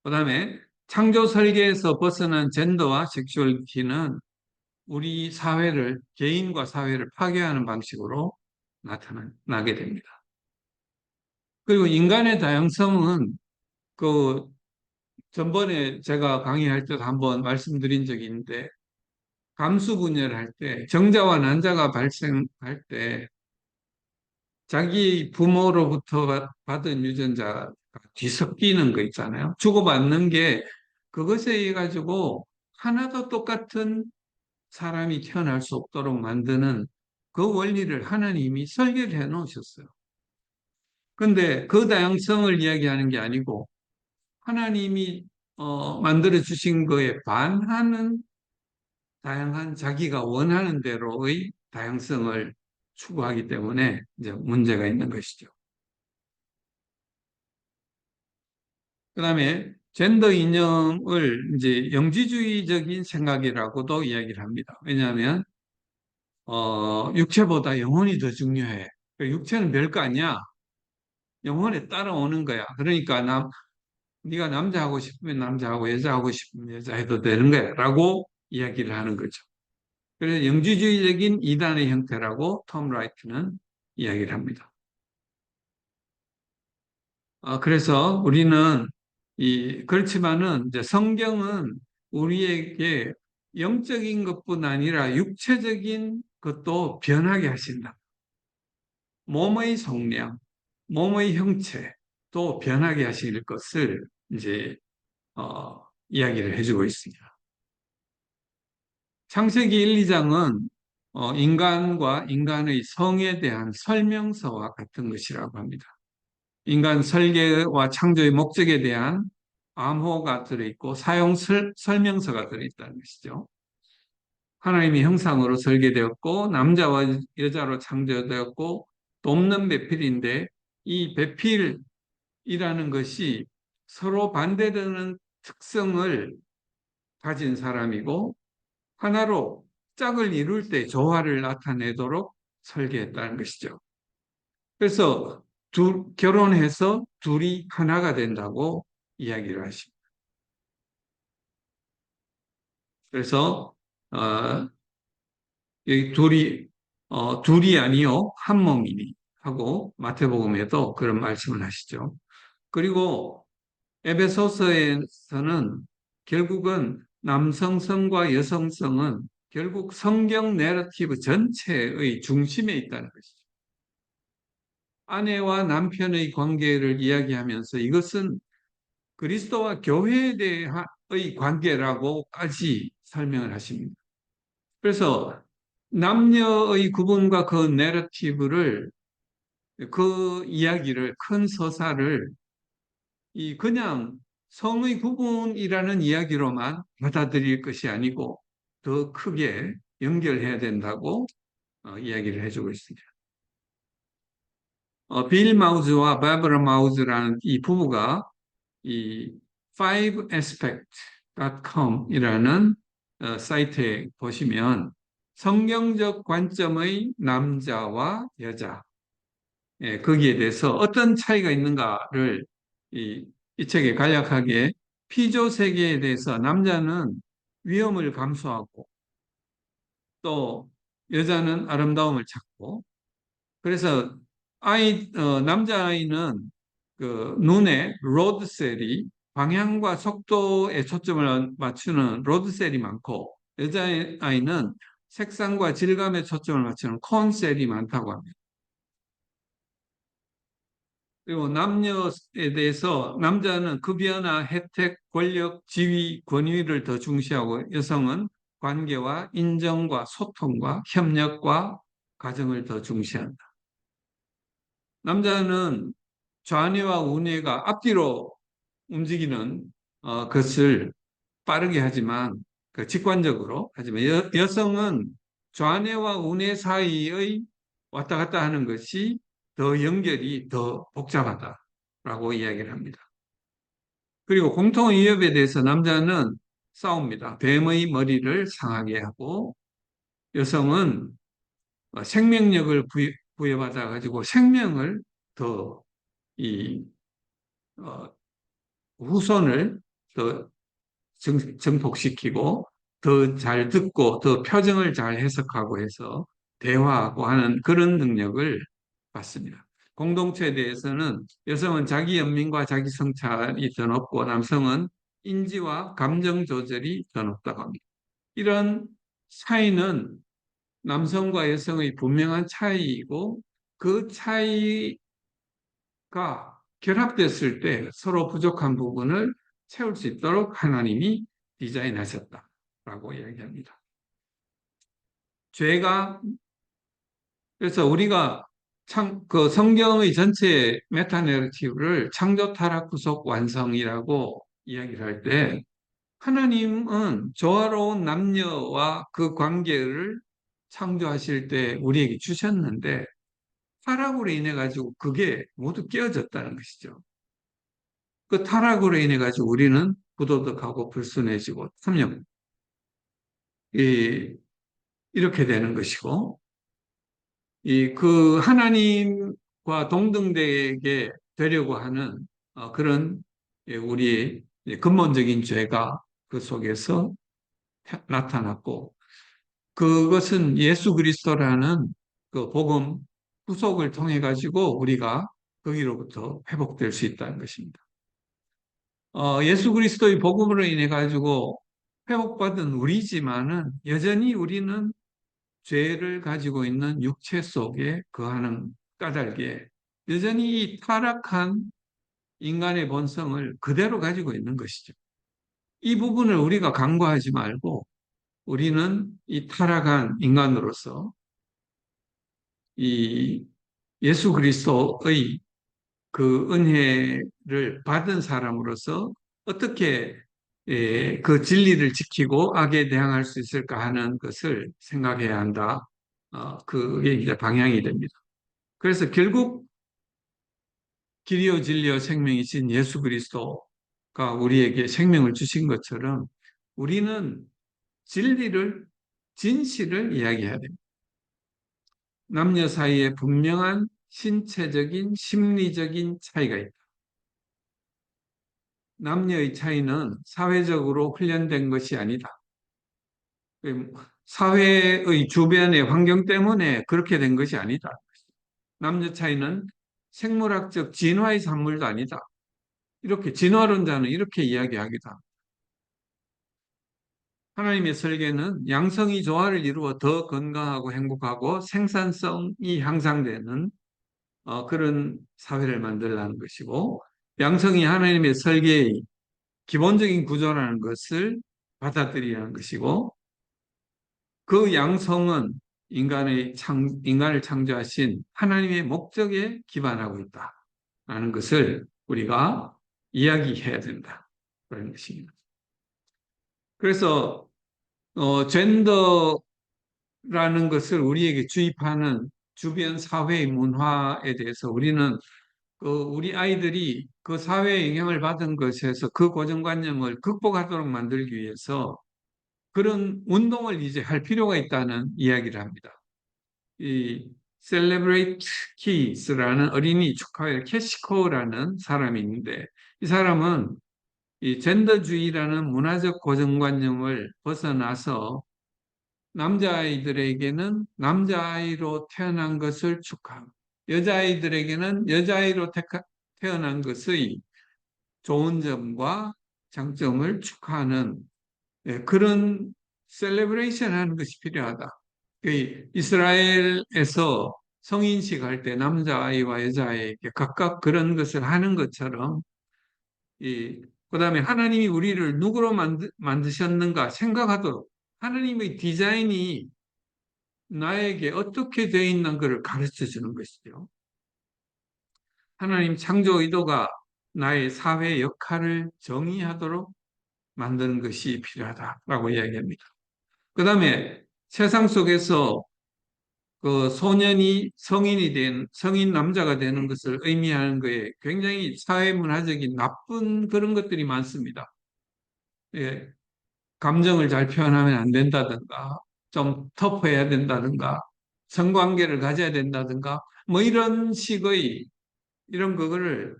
그 다음에 창조 설계에서 벗어난 젠더와 섹슈얼리티는 우리 사회를, 개인과 사회를 파괴하는 방식으로 나타나게 됩니다. 그리고 인간의 다양성은 그 전번에 제가 강의할 때 한번 말씀드린 적이 있는데 감수 분열할 때 정자와 난자가 발생할 때 자기 부모로부터 받은 유전자가 뒤섞이는 거 있잖아요. 주고받는 게 그것에 의해 가지고 하나도 똑같은 사람이 태어날 수 없도록 만드는 그 원리를 하나님이 설계를 해 놓으셨어요. 근데 그 다양성을 이야기하는 게 아니고 하나님이 만들어 주신 거에 반하는 다양한 자기가 원하는 대로의 다양성을 추구하기 때문에 이제 문제가 있는 것이죠. 그다음에 젠더 이념을 이제 영지주의적인 생각이라고도 이야기를 합니다. 왜냐하면 육체보다 영혼이 더 중요해. 그러니까 육체는 별거 아니야. 영혼에 따라오는 거야. 그러니까 네가 남자 하고 싶으면 남자 하고 여자 하고 싶으면 여자 해도 되는 거야라고 이야기를 하는 거죠. 그래서 영지주의적인 이단의 형태라고 톰 라이트는 이야기를 합니다. 그래서 우리는 그렇지만은 이제 성경은 우리에게 영적인 것뿐 아니라 육체적인 것도 변하게 하신다. 몸의 속량, 몸의 형체도 변하게 하실 것을 이제 이야기를 해주고 있습니다. 창세기 1, 2장은 인간과 인간의 성에 대한 설명서와 같은 것이라고 합니다. 인간 설계와 창조의 목적에 대한 암호가 들어있고 사용 설명서가 들어있다는 것이죠. 하나님의 형상으로 설계되었고 남자와 여자로 창조되었고 또 없는 배필인데 이 배필이라는 것이 서로 반대되는 특성을 가진 사람이고 하나로 짝을 이룰 때 조화를 나타내도록 설계했다는 것이죠. 그래서 결혼해서 둘이 하나가 된다고 이야기를 하십니다. 그래서 어, 여기 둘이 아니요 한 몸이니 하고 마태복음에도 그런 말씀을 하시죠. 그리고 에베소서에서는 결국은 남성성과 여성성은 결국 성경 내러티브 전체의 중심에 있다는 것이죠. 아내와 남편의 관계를 이야기하면서 이것은 그리스도와 교회에 대해의 관계라고까지 설명을 하십니다. 그래서 남녀의 구분과 그 내러티브를 그 이야기를 큰 서사를 이 그냥 성의 구분이라는 이야기로만 받아들일 것이 아니고 더 크게 연결해야 된다고 이야기를 해주고 있습니다. 빌 마우즈와 바브라 마우즈라는 이 부부가 이 5aspect.com 이라는 사이트에 보시면 성경적 관점의 남자와 여자 거기에 대해서 어떤 차이가 있는가를 이 책에 간략하게 피조 세계에 대해서 남자는 위험을 감수하고 또 여자는 아름다움을 찾고 그래서 남자아이는 그 눈에 로드셀이 방향과 속도에 초점을 맞추는 로드셀이 많고 여자아이는 색상과 질감에 초점을 맞추는 콘셀이 많다고 합니다. 그리고 남녀에 대해서 남자는 급여나 혜택, 권력, 지위, 권위를 더 중시하고 여성은 관계와 인정과 소통과 협력과 가정을 더 중시한다. 남자는 좌뇌와 우뇌가 앞뒤로 움직이는 것을 빠르게 하지만 직관적으로 하지만 여성은 좌뇌와 우뇌 사이의 왔다 갔다 하는 것이 더 연결이 더 복잡하다라고 이야기를 합니다. 그리고 공통 위협에 대해서 남자는 싸웁니다. 뱀의 머리를 상하게 하고 여성은 생명력을 부여받아 가지고 생명을 더 이 후손을 더 정복시키고 더 잘 듣고 더 표정을 잘 해석하고 해서 대화하고 하는 그런 능력을 받습니다. 공동체에 대해서는 여성은 자기 연민과 자기 성찰이 더 높고 남성은 인지와 감정 조절이 더 높다고 합니다. 이런 차이는 남성과 여성의 분명한 차이이고 그 차이가 결합됐을 때 서로 부족한 부분을 채울 수 있도록 하나님이 디자인하셨다라고 이야기합니다. 죄가 그래서 우리가 그 성경의 전체 메타 내러티브를 창조 타락 구속 완성이라고 이야기를 할 때 하나님은 조화로운 남녀와 그 관계를 창조하실 때 우리에게 주셨는데 타락으로 인해 가지고 그게 모두 깨어졌다는 것이죠. 그 타락으로 인해 가지고 우리는 부도덕하고 불순해지고 탐욕 이렇게 되는 것이고 그 하나님과 동등되게 되려고 하는 그런 우리의 근본적인 죄가 그 속에서 나타났고 그것은 예수 그리스도라는 그 복음 구속을 통해 가지고 우리가 거기로부터 회복될 수 있다는 것입니다. 예수 그리스도의 복음으로 인해 가지고 회복받은 우리지만은 여전히 우리는 죄를 가지고 있는 육체 속에 거하는 까닭에 여전히 이 타락한 인간의 본성을 그대로 가지고 있는 것이죠. 이 부분을 우리가 간과하지 말고 우리는 이 타락한 인간으로서 이 예수 그리스도의 그 은혜를 받은 사람으로서 어떻게 그 진리를 지키고 악에 대항할 수 있을까 하는 것을 생각해야 한다. 그게 이제 방향이 됩니다. 그래서 결국 길이요 진리요 생명이신 예수 그리스도가 우리에게 생명을 주신 것처럼 우리는 진리를 진실을 이야기해야 됩니다. 남녀 사이에 분명한 신체적인 심리적인 차이가 있다. 남녀의 차이는 사회적으로 훈련된 것이 아니다. 사회의 주변의 환경 때문에 그렇게 된 것이 아니다. 남녀 차이는 생물학적 진화의 산물도 아니다. 이렇게 진화론자는 이렇게 이야기하기도 합니다. 하나님의 설계는 양성이 조화를 이루어 더 건강하고 행복하고 생산성이 향상되는 그런 사회를 만들라는 것이고, 양성이 하나님의 설계의 기본적인 구조라는 것을 받아들이라는 것이고, 그 양성은 인간을 창조하신 하나님의 목적에 기반하고 있다라는 것을 우리가 이야기해야 된다. 그런 것입니다. 그래서 젠더라는 것을 우리에게 주입하는 주변 사회의 문화에 대해서 우리는 우리 아이들이 그 사회의 영향을 받은 것에서 그 고정관념을 극복하도록 만들기 위해서 그런 운동을 이제 할 필요가 있다는 이야기를 합니다. 이 Celebrate Kids라는 어린이 축하회 캐시코라는 사람이 있는데, 이 사람은 이 젠더주의라는 문화적 고정관념을 벗어나서 남자아이들에게는 남자아이로 태어난 것을 축하하고 여자아이들에게는 여자아이로 태어난 것의 좋은 점과 장점을 축하하는 그런 셀레브레이션 하는 것이 필요하다. 이스라엘에서 성인식 할 때 남자아이와 여자아이에게 각각 그런 것을 하는 것처럼 그다음에 하나님이 우리를 누구로 만드셨는가 생각하도록 하나님의 디자인이 나에게 어떻게 되어 있는 것을 가르쳐 주는 것이죠. 하나님 창조 의도가 나의 사회 역할을 정의하도록 만드는 것이 필요하다라고 이야기합니다. 그 다음에 세상 속에서 그 소년이 성인 남자가 되는 것을 의미하는 것에 굉장히 사회문화적인 나쁜 그런 것들이 많습니다. 예, 감정을 잘 표현하면 안 된다든가, 좀 터프해야 된다든가, 성관계를 가져야 된다든가, 뭐 이런 식의 이런 그거를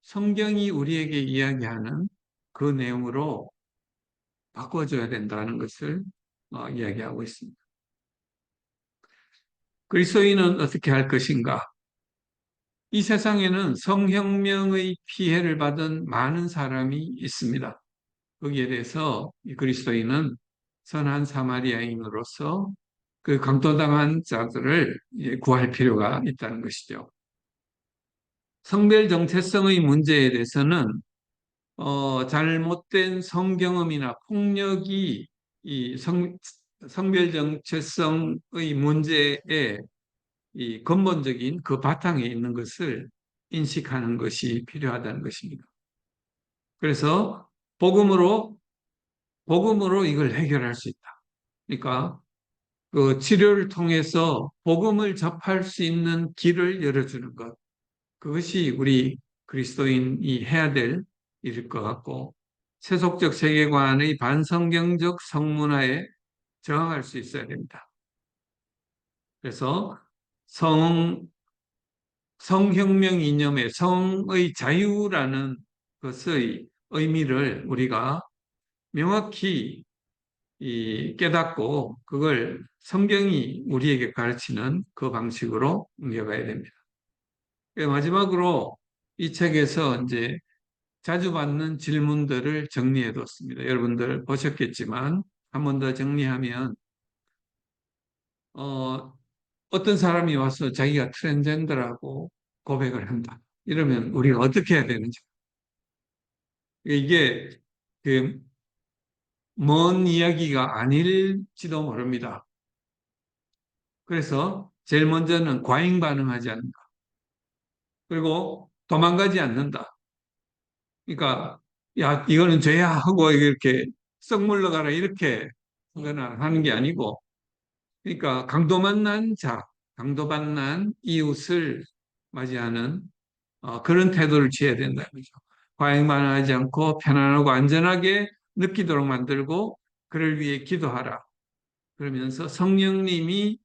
성경이 우리에게 이야기하는 그 내용으로 바꿔줘야 된다는 것을 이야기하고 있습니다. 그리스도인은 어떻게 할 것인가? 이 세상에는 성혁명의 피해를 받은 많은 사람이 있습니다. 거기에 대해서 이 그리스도인은 선한 사마리아인으로서 그 강도당한 자들을 구할 필요가 있다는 것이죠. 성별 정체성의 문제에 대해서는 잘못된 성경험이나 폭력이 이 성별 정체성의 문제에 이 근본적인 그 바탕에 있는 것을 인식하는 것이 필요하다는 것입니다. 그래서 복음으로 이걸 해결할 수 있다. 그러니까 그 치료를 통해서 복음을 접할 수 있는 길을 열어주는 것. 그것이 우리 그리스도인이 해야 될 일일 것 같고, 세속적 세계관의 반성경적 성문화에 저항할 수 있어야 됩니다. 그래서 성혁명 이념의 성의 자유라는 것의 의미를 우리가 명확히 깨닫고 그걸 성경이 우리에게 가르치는 그 방식으로 옮겨가야 됩니다. 마지막으로 이 책에서 이제 자주 받는 질문들을 정리해 뒀습니다. 여러분들 보셨겠지만 한 번 더 정리하면 어떤 사람이 와서 자기가 트랜스젠더라고 고백을 한다. 이러면 우리가 어떻게 해야 되는지. 이게 그 먼 이야기가 아닐지도 모릅니다. 그래서 제일 먼저는 과잉 반응하지 않는다. 그리고 도망가지 않는다. 그러니까 야, 이거는 죄야 하고 이렇게 썩 물러가라 이렇게 하거나 하는 게 아니고, 그러니까 강도 만난 자, 강도 만난 이웃을 맞이하는 그런 태도를 취해야 된다는 거죠. 과잉반응하지 않고 편안하고 안전하게 느끼도록 만들고 그를 위해 기도하라. 그러면서 성령님이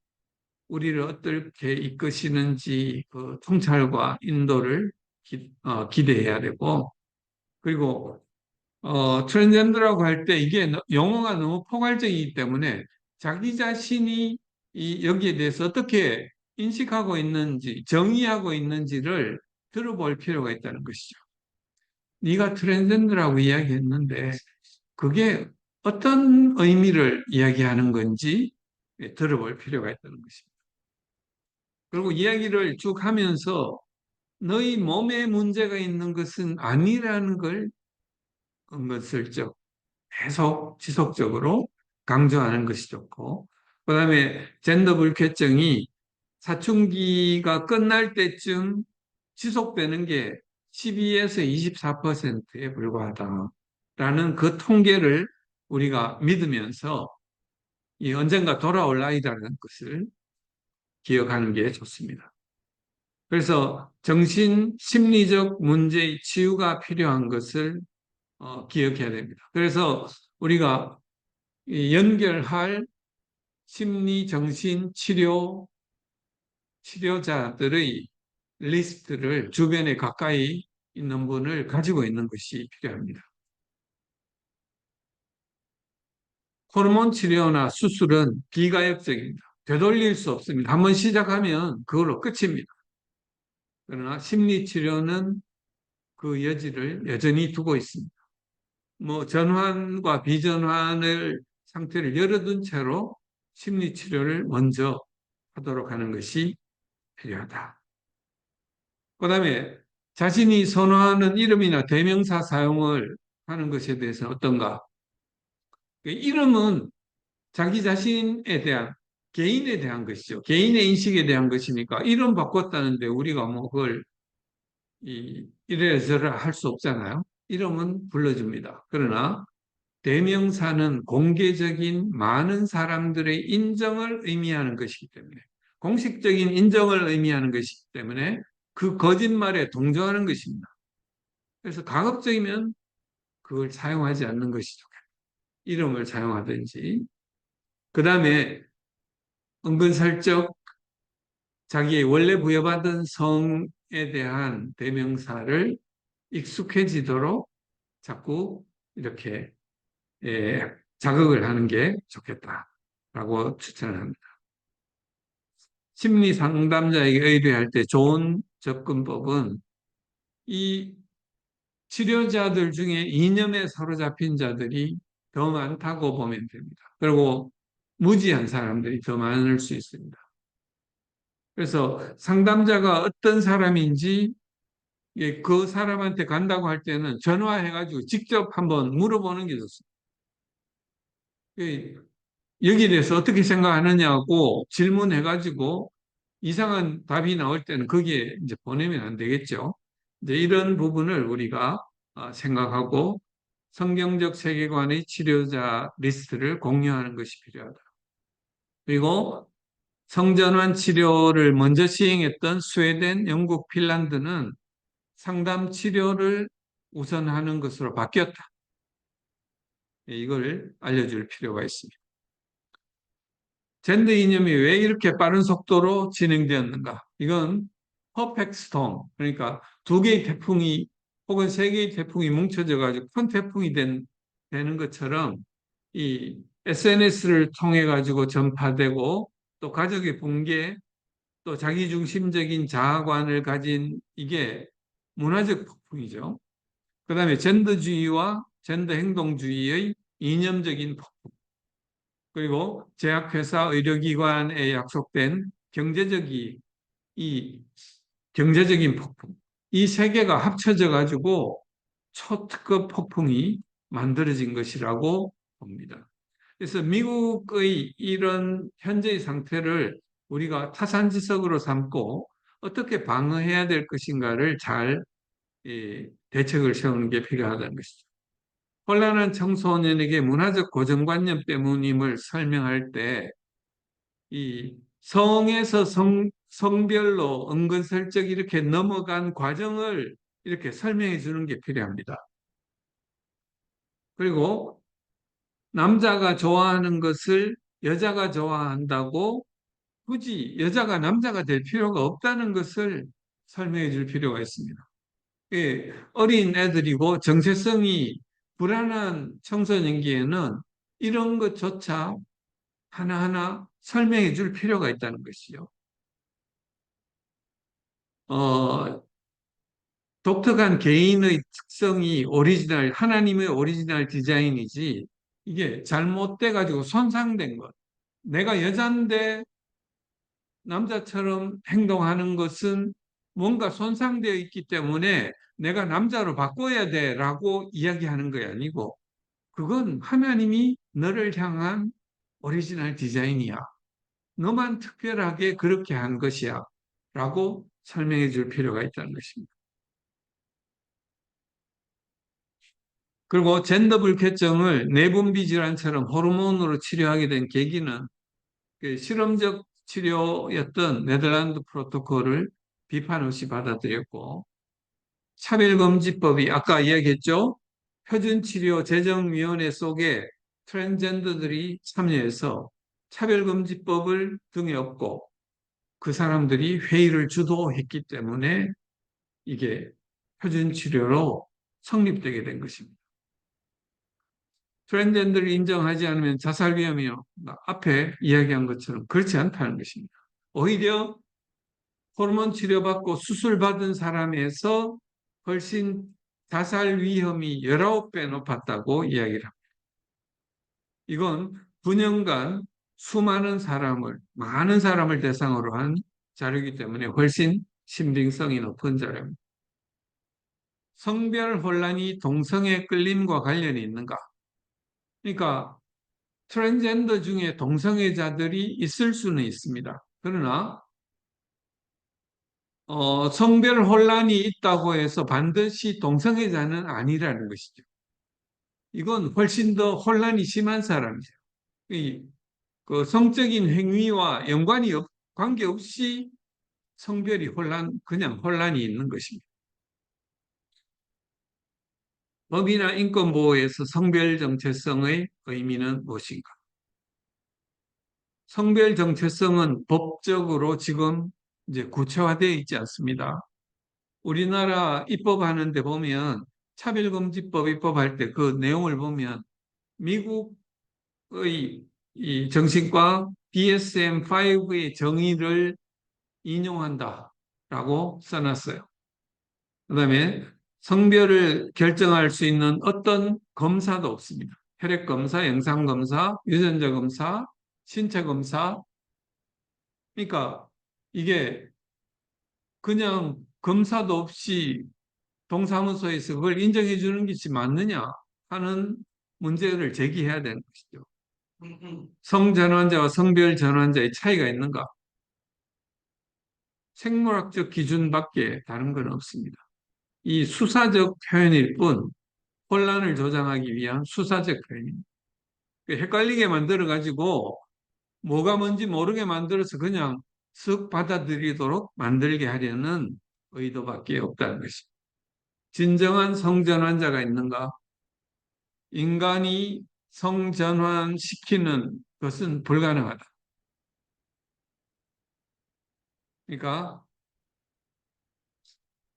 우리를 어떻게 이끄시는지 그 통찰과 인도를 기대해야 되고, 그리고 트랜스젠더라고 할 때 이게 용어가 너무 포괄적이기 때문에 자기 자신이 여기에 대해서 어떻게 인식하고 있는지, 정의하고 있는지를 들어볼 필요가 있다는 것이죠. 네가 트랜스젠더라고 이야기했는데 그게 어떤 의미를 이야기하는 건지 들어볼 필요가 있다는 것입니다. 그리고 이야기를 쭉 하면서 너희 몸에 문제가 있는 것은 아니라는 걸 은근슬쩍 계속 지속적으로 강조하는 것이 좋고, 그 다음에 젠더 불쾌증이 사춘기가 끝날 때쯤 지속되는 게 12에서 24%에 불과하다라는 그 통계를 우리가 믿으면서 이 언젠가 돌아올 아이라는 것을 기억하는 게 좋습니다. 그래서 정신 심리적 문제의 치유가 필요한 것을 기억해야 됩니다. 그래서 우리가 연결할 심리 정신 치료자들의 리스트를 주변에 가까이 있는 분을 가지고 있는 것이 필요합니다. 호르몬 치료나 수술은 비가역적입니다. 되돌릴 수 없습니다. 한번 시작하면 그걸로 끝입니다. 그러나 심리 치료는 그 여지를 여전히 두고 있습니다. 뭐 전환과 비전환을 상태를 열어둔 채로 심리 치료를 먼저 하도록 하는 것이 필요하다. 그 다음에 자신이 선호하는 이름이나 대명사 사용을 하는 것에 대해서 어떤가? 이름은 자기 자신에 대한, 개인에 대한 것이죠. 개인의 인식에 대한 것이니까 이름 바꿨다는데 우리가 뭐 그걸 이래저래 할 수 없잖아요. 이름은 불러줍니다. 그러나 대명사는 공개적인 많은 사람들의 인정을 의미하는 것이기 때문에, 공식적인 인정을 의미하는 것이기 때문에 그 거짓말에 동조하는 것입니다. 그래서 가급적이면 그걸 사용하지 않는 것이 좋겠다. 이름을 사용하든지. 그 다음에 은근슬쩍 자기의 원래 부여받은 성에 대한 대명사를 익숙해지도록 자꾸 이렇게 자극을 하는 게 좋겠다라고 추천을 합니다. 심리 상담자에게 의뢰할 때 좋은 접근법은 이 치료자들 중에 이념에 사로잡힌 자들이 더 많다고 보면 됩니다. 그리고 무지한 사람들이 더 많을 수 있습니다. 그래서 상담자가 어떤 사람인지 그 사람한테 간다고 할 때는 전화해가지고 직접 한번 물어보는 게 좋습니다. 여기에 대해서 어떻게 생각하느냐고 질문해가지고 이상한 답이 나올 때는 거기에 이제 보내면 안 되겠죠. 이제 이런 부분을 우리가 생각하고 성경적 세계관의 치료자 리스트를 공유하는 것이 필요하다. 그리고 성전환 치료를 먼저 시행했던 스웨덴, 영국, 핀란드는 상담 치료를 우선하는 것으로 바뀌었다. 이걸 알려줄 필요가 있습니다. 젠더 이념이 왜 이렇게 빠른 속도로 진행되었는가? 이건 퍼펙트 스톰, 그러니까 두 개의 태풍이 혹은 세 개의 태풍이 뭉쳐져 가지고 큰 태풍이 되는 것처럼 이 SNS를 통해 가지고 전파되고 또 가족의 붕괴, 또 자기중심적인 자아관을 가진 이게 문화적 폭풍이죠. 그 다음에 젠더주의와 젠더 행동주의의 이념적인 폭풍, 그리고 제약회사, 의료기관에 약속된 이 경제적인 폭풍, 이 세 개가 합쳐져 가지고 초특급 폭풍이 만들어진 것이라고 봅니다. 그래서 미국의 이런 현재의 상태를 우리가 타산지석으로 삼고 어떻게 방어해야 될 것인가를 잘 대책을 세우는 게 필요하다는 것이죠. 혼란한 청소년에게 문화적 고정관념 때문임을 설명할 때 이 성에서 성별로 은근슬쩍 이렇게 넘어간 과정을 이렇게 설명해 주는 게 필요합니다. 그리고 남자가 좋아하는 것을 여자가 좋아한다고 굳이 여자가 남자가 될 필요가 없다는 것을 설명해 줄 필요가 있습니다. 예, 어린 애들이고 정체성이 불안한 청소년기에는 이런 것조차 하나하나 설명해 줄 필요가 있다는 것이요. 어, 독특한 개인의 특성이 오리지널, 하나님의 오리지널 디자인이지, 이게 잘못돼 가지고 손상된 것. 내가 여잔데 남자처럼 행동하는 것은 뭔가 손상되어 있기 때문에 내가 남자로 바꿔야 돼라고 이야기하는 게 아니고, 그건 하나님이 너를 향한 오리지널 디자인이야. 너만 특별하게 그렇게 한 것이야. 라고 설명해 줄 필요가 있다는 것입니다. 그리고 젠더 불쾌증을 내분비 질환처럼 호르몬으로 치료하게 된 계기는 그 실험적 치료였던 네덜란드 프로토콜을 비판 없이 받아들였고, 차별금지법이 아까 이야기했죠? 표준치료재정위원회 속에 트랜스젠더들이 참여해서 차별금지법을 등에 업고 그 사람들이 회의를 주도했기 때문에 이게 표준치료로 성립되게 된 것입니다. 트랜스젠더를 인정하지 않으면 자살 위험이요. 앞에 이야기한 것처럼 그렇지 않다는 것입니다. 오히려 호르몬 치료받고 수술받은 사람에서 훨씬 자살 위험이 19배 높았다고 이야기를 합니다. 이건 9년간 많은 사람을 대상으로 한 자료이기 때문에 훨씬 신빙성이 높은 자료입니다. 성별 혼란이 동성애 끌림과 관련이 있는가? 그러니까 트랜스젠더 중에 동성애자들이 있을 수는 있습니다. 그러나 성별 혼란이 있다고 해서 반드시 동성애자는 아니라는 것이죠. 이건 훨씬 더 혼란이 심한 사람이죠. 그 성적인 행위와 관계없이 성별이 그냥 혼란이 있는 것입니다. 법이나 인권보호에서 성별 정체성의 의미는 무엇인가? 성별 정체성은 법적으로 지금 이제 구체화되어 있지 않습니다. 우리나라 입법하는데 보면 차별금지법 입법할 때 그 내용을 보면 미국의 이 정신과 DSM-5의 정의를 인용한다라고 써놨어요. 그다음에 성별을 결정할 수 있는 어떤 검사도 없습니다. 혈액 검사, 영상 검사, 유전자 검사, 신체 검사. 그러니까 이게 그냥 검사도 없이 동사무소에서 그걸 인정해 주는 것이 맞느냐 하는 문제를 제기해야 되는 것이죠. 성전환자와 성별전환자의 차이가 있는가? 생물학적 기준밖에 다른 건 없습니다. 이 수사적 표현일 뿐 혼란을 조장하기 위한 수사적 표현입니다. 헷갈리게 만들어가지고 뭐가 뭔지 모르게 만들어서 그냥 쓱 받아들이도록 만들게 하려는 의도밖에 없다는 것입니다. 진정한 성전환자가 있는가? 인간이 성전환시키는 것은 불가능하다. 그러니까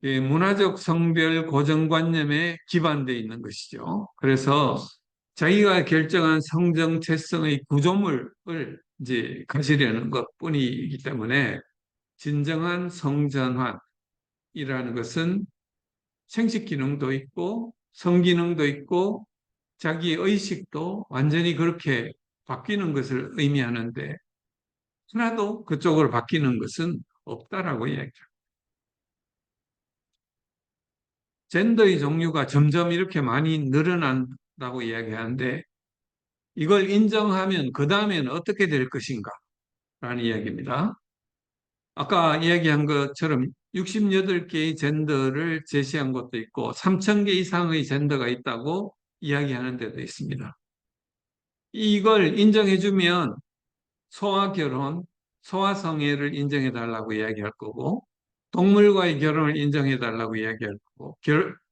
문화적 성별 고정관념에 기반되어 있는 것이죠. 그래서 자기가 결정한 성정체성의 구조물을 이제 가지려는 것뿐이기 때문에 진정한 성전환이라는 것은 생식 기능도 있고 성기능도 있고 자기 의식도 완전히 그렇게 바뀌는 것을 의미하는데 하나도 그쪽으로 바뀌는 것은 없다라고 이야기합니다. 젠더의 종류가 점점 이렇게 많이 늘어난다고 이야기하는데 이걸 인정하면 그 다음에는 어떻게 될 것인가 라는 이야기입니다. 아까 이야기한 것처럼 68개의 젠더를 제시한 것도 있고 3,000개 이상의 젠더가 있다고 이야기하는 데도 있습니다. 이걸 인정해주면 소와 결혼, 소와 성애를 인정해 달라고 이야기할 거고, 동물과의 결혼을 인정해 달라고 이야기할 거고,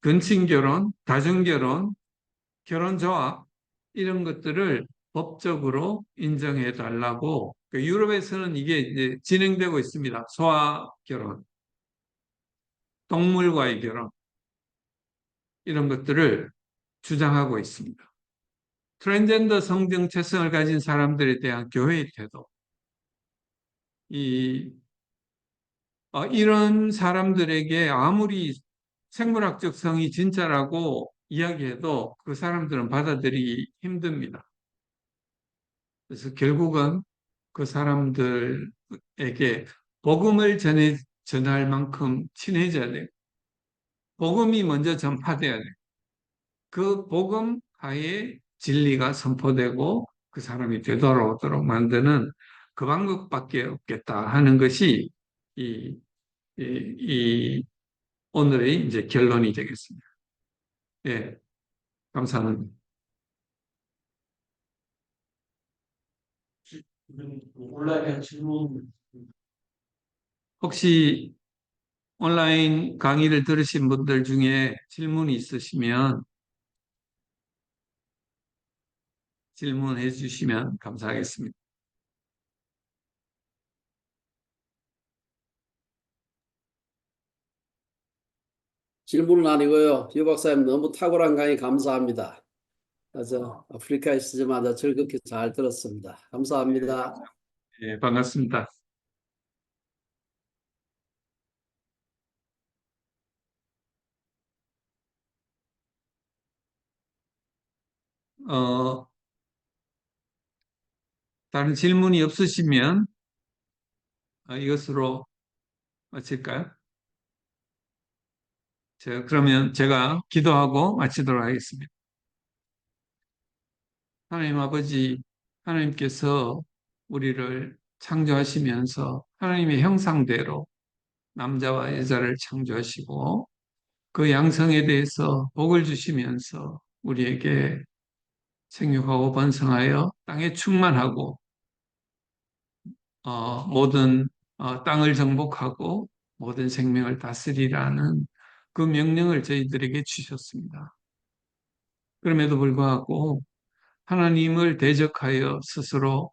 근친 결혼, 다중 결혼, 결혼 조합 이런 것들을 법적으로 인정해 달라고 그 유럽에서는 이게 이제 진행되고 있습니다. 소와 결혼, 동물과의 결혼 이런 것들을 주장하고 있습니다. 트랜스젠더 성정체성을 가진 사람들에 대한 교회의 태도, 이 이런 사람들에게 아무리 생물학적 성이 진짜라고 이야기해도 그 사람들은 받아들이기 힘듭니다. 그래서 결국은 그 사람들에게 복음을 전할 만큼 친해져야 돼요. 복음이 먼저 전파돼야 돼요. 그 복음 하에 진리가 선포되고 그 사람이 되돌아오도록 만드는 그 방법밖에 없겠다 하는 것이 이, 이 오늘의 이제 결론이 되겠습니다. 예, 감사합니다. 온라인 질문 혹시 온라인 강의를 들으신 분들 중에 질문이 있으시면 질문해 주시면 감사하겠습니다. 질문은 아니고요. 유 박사님 너무 탁월한 강의 감사합니다. 저 아프리카에 있으지만 즐겁게 잘 들었습니다. 감사합니다. 예, 반갑습니다. 어, 다른 질문이 없으시면 이것으로 마칠까요? 그러면 제가 기도하고 마치도록 하겠습니다. 하나님 아버지, 하나님께서 우리를 창조하시면서 하나님의 형상대로 남자와 여자를 창조하시고 그 양성에 대해서 복을 주시면서 우리에게 생육하고 번성하여 땅에 충만하고 모든 땅을 정복하고 모든 생명을 다스리라는 그 명령을 저희들에게 주셨습니다. 그럼에도 불구하고 하나님을 대적하여 스스로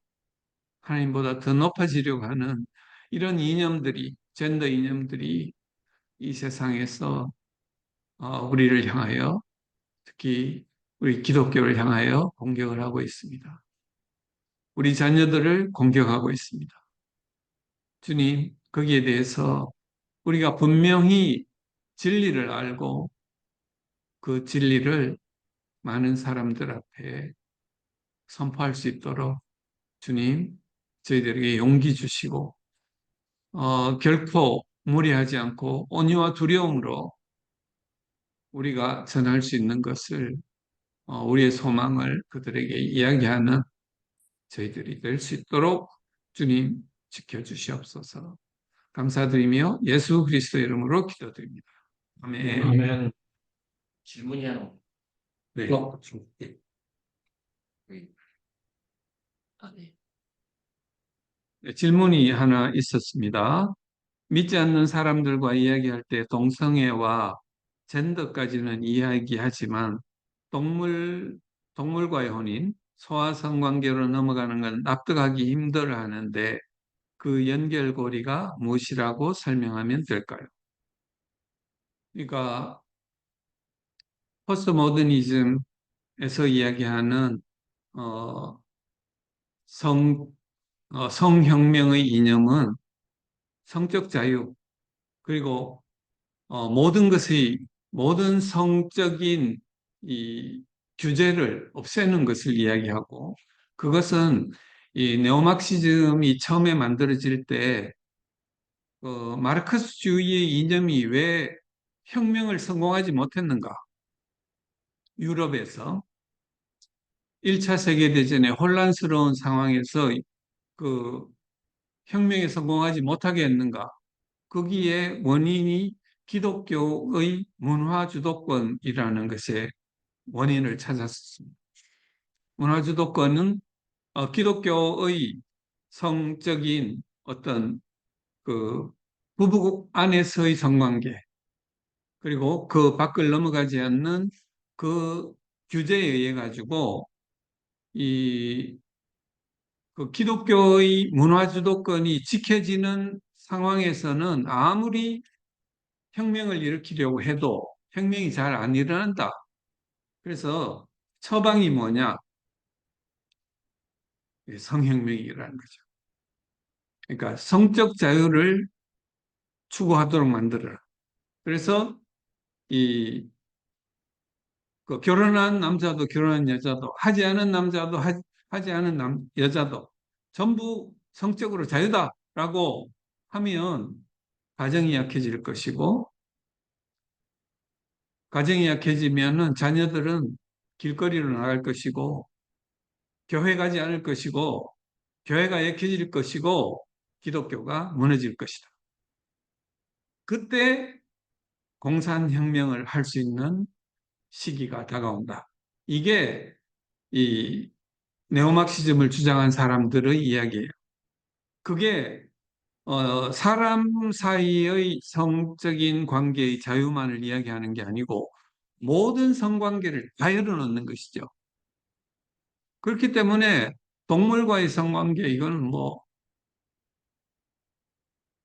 하나님보다 더 높아지려고 하는 이런 이념들이, 젠더 이념들이 이 세상에서 우리를 향하여 특히 우리 기독교를 향하여 공격을 하고 있습니다. 우리 자녀들을 공격하고 있습니다. 주님, 거기에 대해서 우리가 분명히 진리를 알고 그 진리를 많은 사람들 앞에 선포할 수 있도록 주님, 저희들에게 용기 주시고, 결코 무리하지 않고 온유와 두려움으로 우리가 전할 수 있는 것을, 우리의 소망을 그들에게 이야기하는 저희들이 될 수 있도록 주님 지켜주시옵소서. 감사드리며 예수 그리스도 이름으로 기도드립니다. 아멘. 아멘. 질문이 하나. 네. 네. 네, 질문이 하나 있었습니다. 믿지 않는 사람들과 이야기할 때 동성애와 젠더까지는 이야기하지만 동물과의 혼인, 소아 성관계로 넘어가는 건 납득하기 힘들어 하는데 그 연결고리가 무엇이라고 설명하면 될까요? 그러니까 포스트 모더니즘에서 이야기하는 어, 성, 성혁명의 이념은 성적 자유, 그리고 모든 성적인 이 규제를 없애는 것을 이야기하고, 그것은 이 네오마르크시즘이 처음에 만들어질 때 마르크스주의의 이념이 왜 혁명을 성공하지 못했는가? 유럽에서 1차 세계대전의 혼란스러운 상황에서 그 혁명에 성공하지 못하게 했는가? 거기에 원인이 기독교의 문화 주도권이라는 것에 원인을 찾았습니다. 문화주도권은 기독교의 성적인 어떤 그 부부 안에서의 성관계 그리고 그 밖을 넘어가지 않는 그 규제에 의해 가지고 이 그 기독교의 문화주도권이 지켜지는 상황에서는 아무리 혁명을 일으키려고 해도 혁명이 잘 안 일어난다. 그래서 처방이 뭐냐? 성혁명이라는 거죠. 그러니까 성적 자유를 추구하도록 만들어라. 그래서 이 그 결혼한 남자도 결혼한 여자도 하지 않은 남자도 하지 않은 여자도 전부 성적으로 자유다라고 하면 가정이 약해질 것이고 가정이 약해지면은 자녀들은 길거리로 나갈 것이고 교회 가지 않을 것이고 교회가 약해질 것이고 기독교가 무너질 것이다. 그때 공산혁명을 할 수 있는 시기가 다가온다. 이게 이 네오마르크시즘을 주장한 사람들의 이야기예요. 그게 사람 사이의 성적인 관계의 자유만을 이야기하는 게 아니고 모든 성관계를 다 열어놓는 것이죠. 그렇기 때문에 동물과의 성관계 이거는 뭐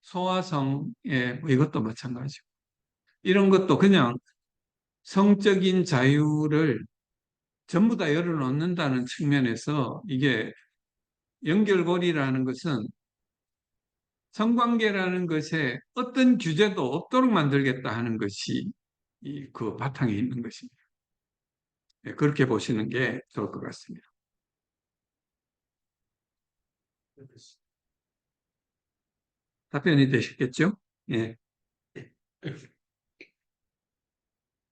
소화성의 뭐 이것도 마찬가지고 이런 것도 그냥 성적인 자유를 전부 다 열어놓는다는 측면에서 이게 연결고리라는 것은 성관계라는 것에 어떤 규제도 없도록 만들겠다 하는 것이 그 바탕에 있는 것입니다. 예, 그렇게 보시는 게 좋을 것 같습니다. 답변이 되셨겠죠? 예.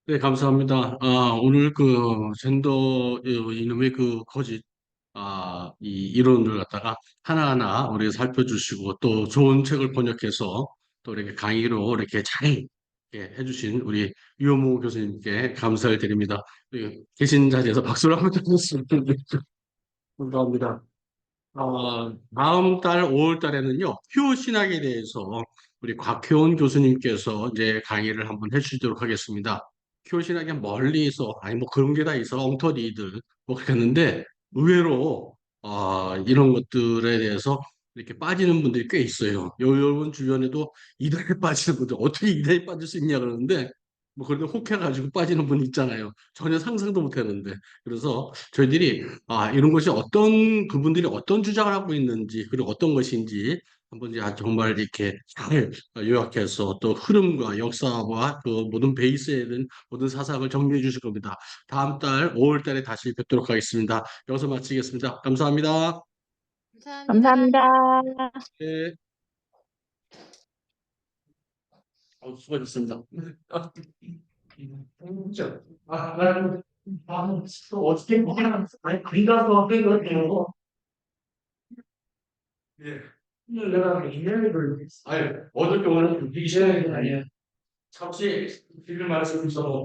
네, 감사합니다. 오늘 그 젠더 이놈의 그 거짓 이 이론을 갖다가 하나하나 우리 살펴주시고 또 좋은 책을 번역해서 또 이렇게 강의로 이렇게 잘 이렇게 해주신 우리 유호모 교수님께 감사를 드립니다. 계신 자리에서 박수를 한번 쳐주셨습니다. 감사합니다. 다음 달 5월 달에는요, 퓨어 신학에 대해서 우리 곽혜원 교수님께서 이제 강의를 한번 해주시도록 하겠습니다. 퓨어 신학이 멀리서, 아니 뭐 그런 게 다 있어, 엉터리들, 뭐 그랬는데, 의외로, 이런 것들에 대해서 이렇게 빠지는 분들이 꽤 있어요. 여러분 주변에도 이단에 빠지는 분들, 어떻게 이단에 빠질 수 있냐 그러는데, 뭐 그런데 혹해가지고 빠지는 분 있잖아요. 전혀 상상도 못 했는데. 그래서 저희들이 이런 것이 그분들이 어떤 주장을 하고 있는지, 그리고 어떤 것인지, 한번 이제 정말 이렇게 잘 요약해서 또 흐름과 역사와 그 모든 베이스에 있는 모든 사상을 정리해 주실 겁니다. 다음 달 5월 달에 다시 뵙도록 하겠습니다. 여기서 마치겠습니다. 감사합니다. 감사합니다. 네. 수고하셨습니다. 나는 또 어떻게 그냥 아니 그리가서 해가지고 예. 내가 이메일을 아유, 어저께 오늘 이제 아니야. 잠시 드릴 말씀이 있어서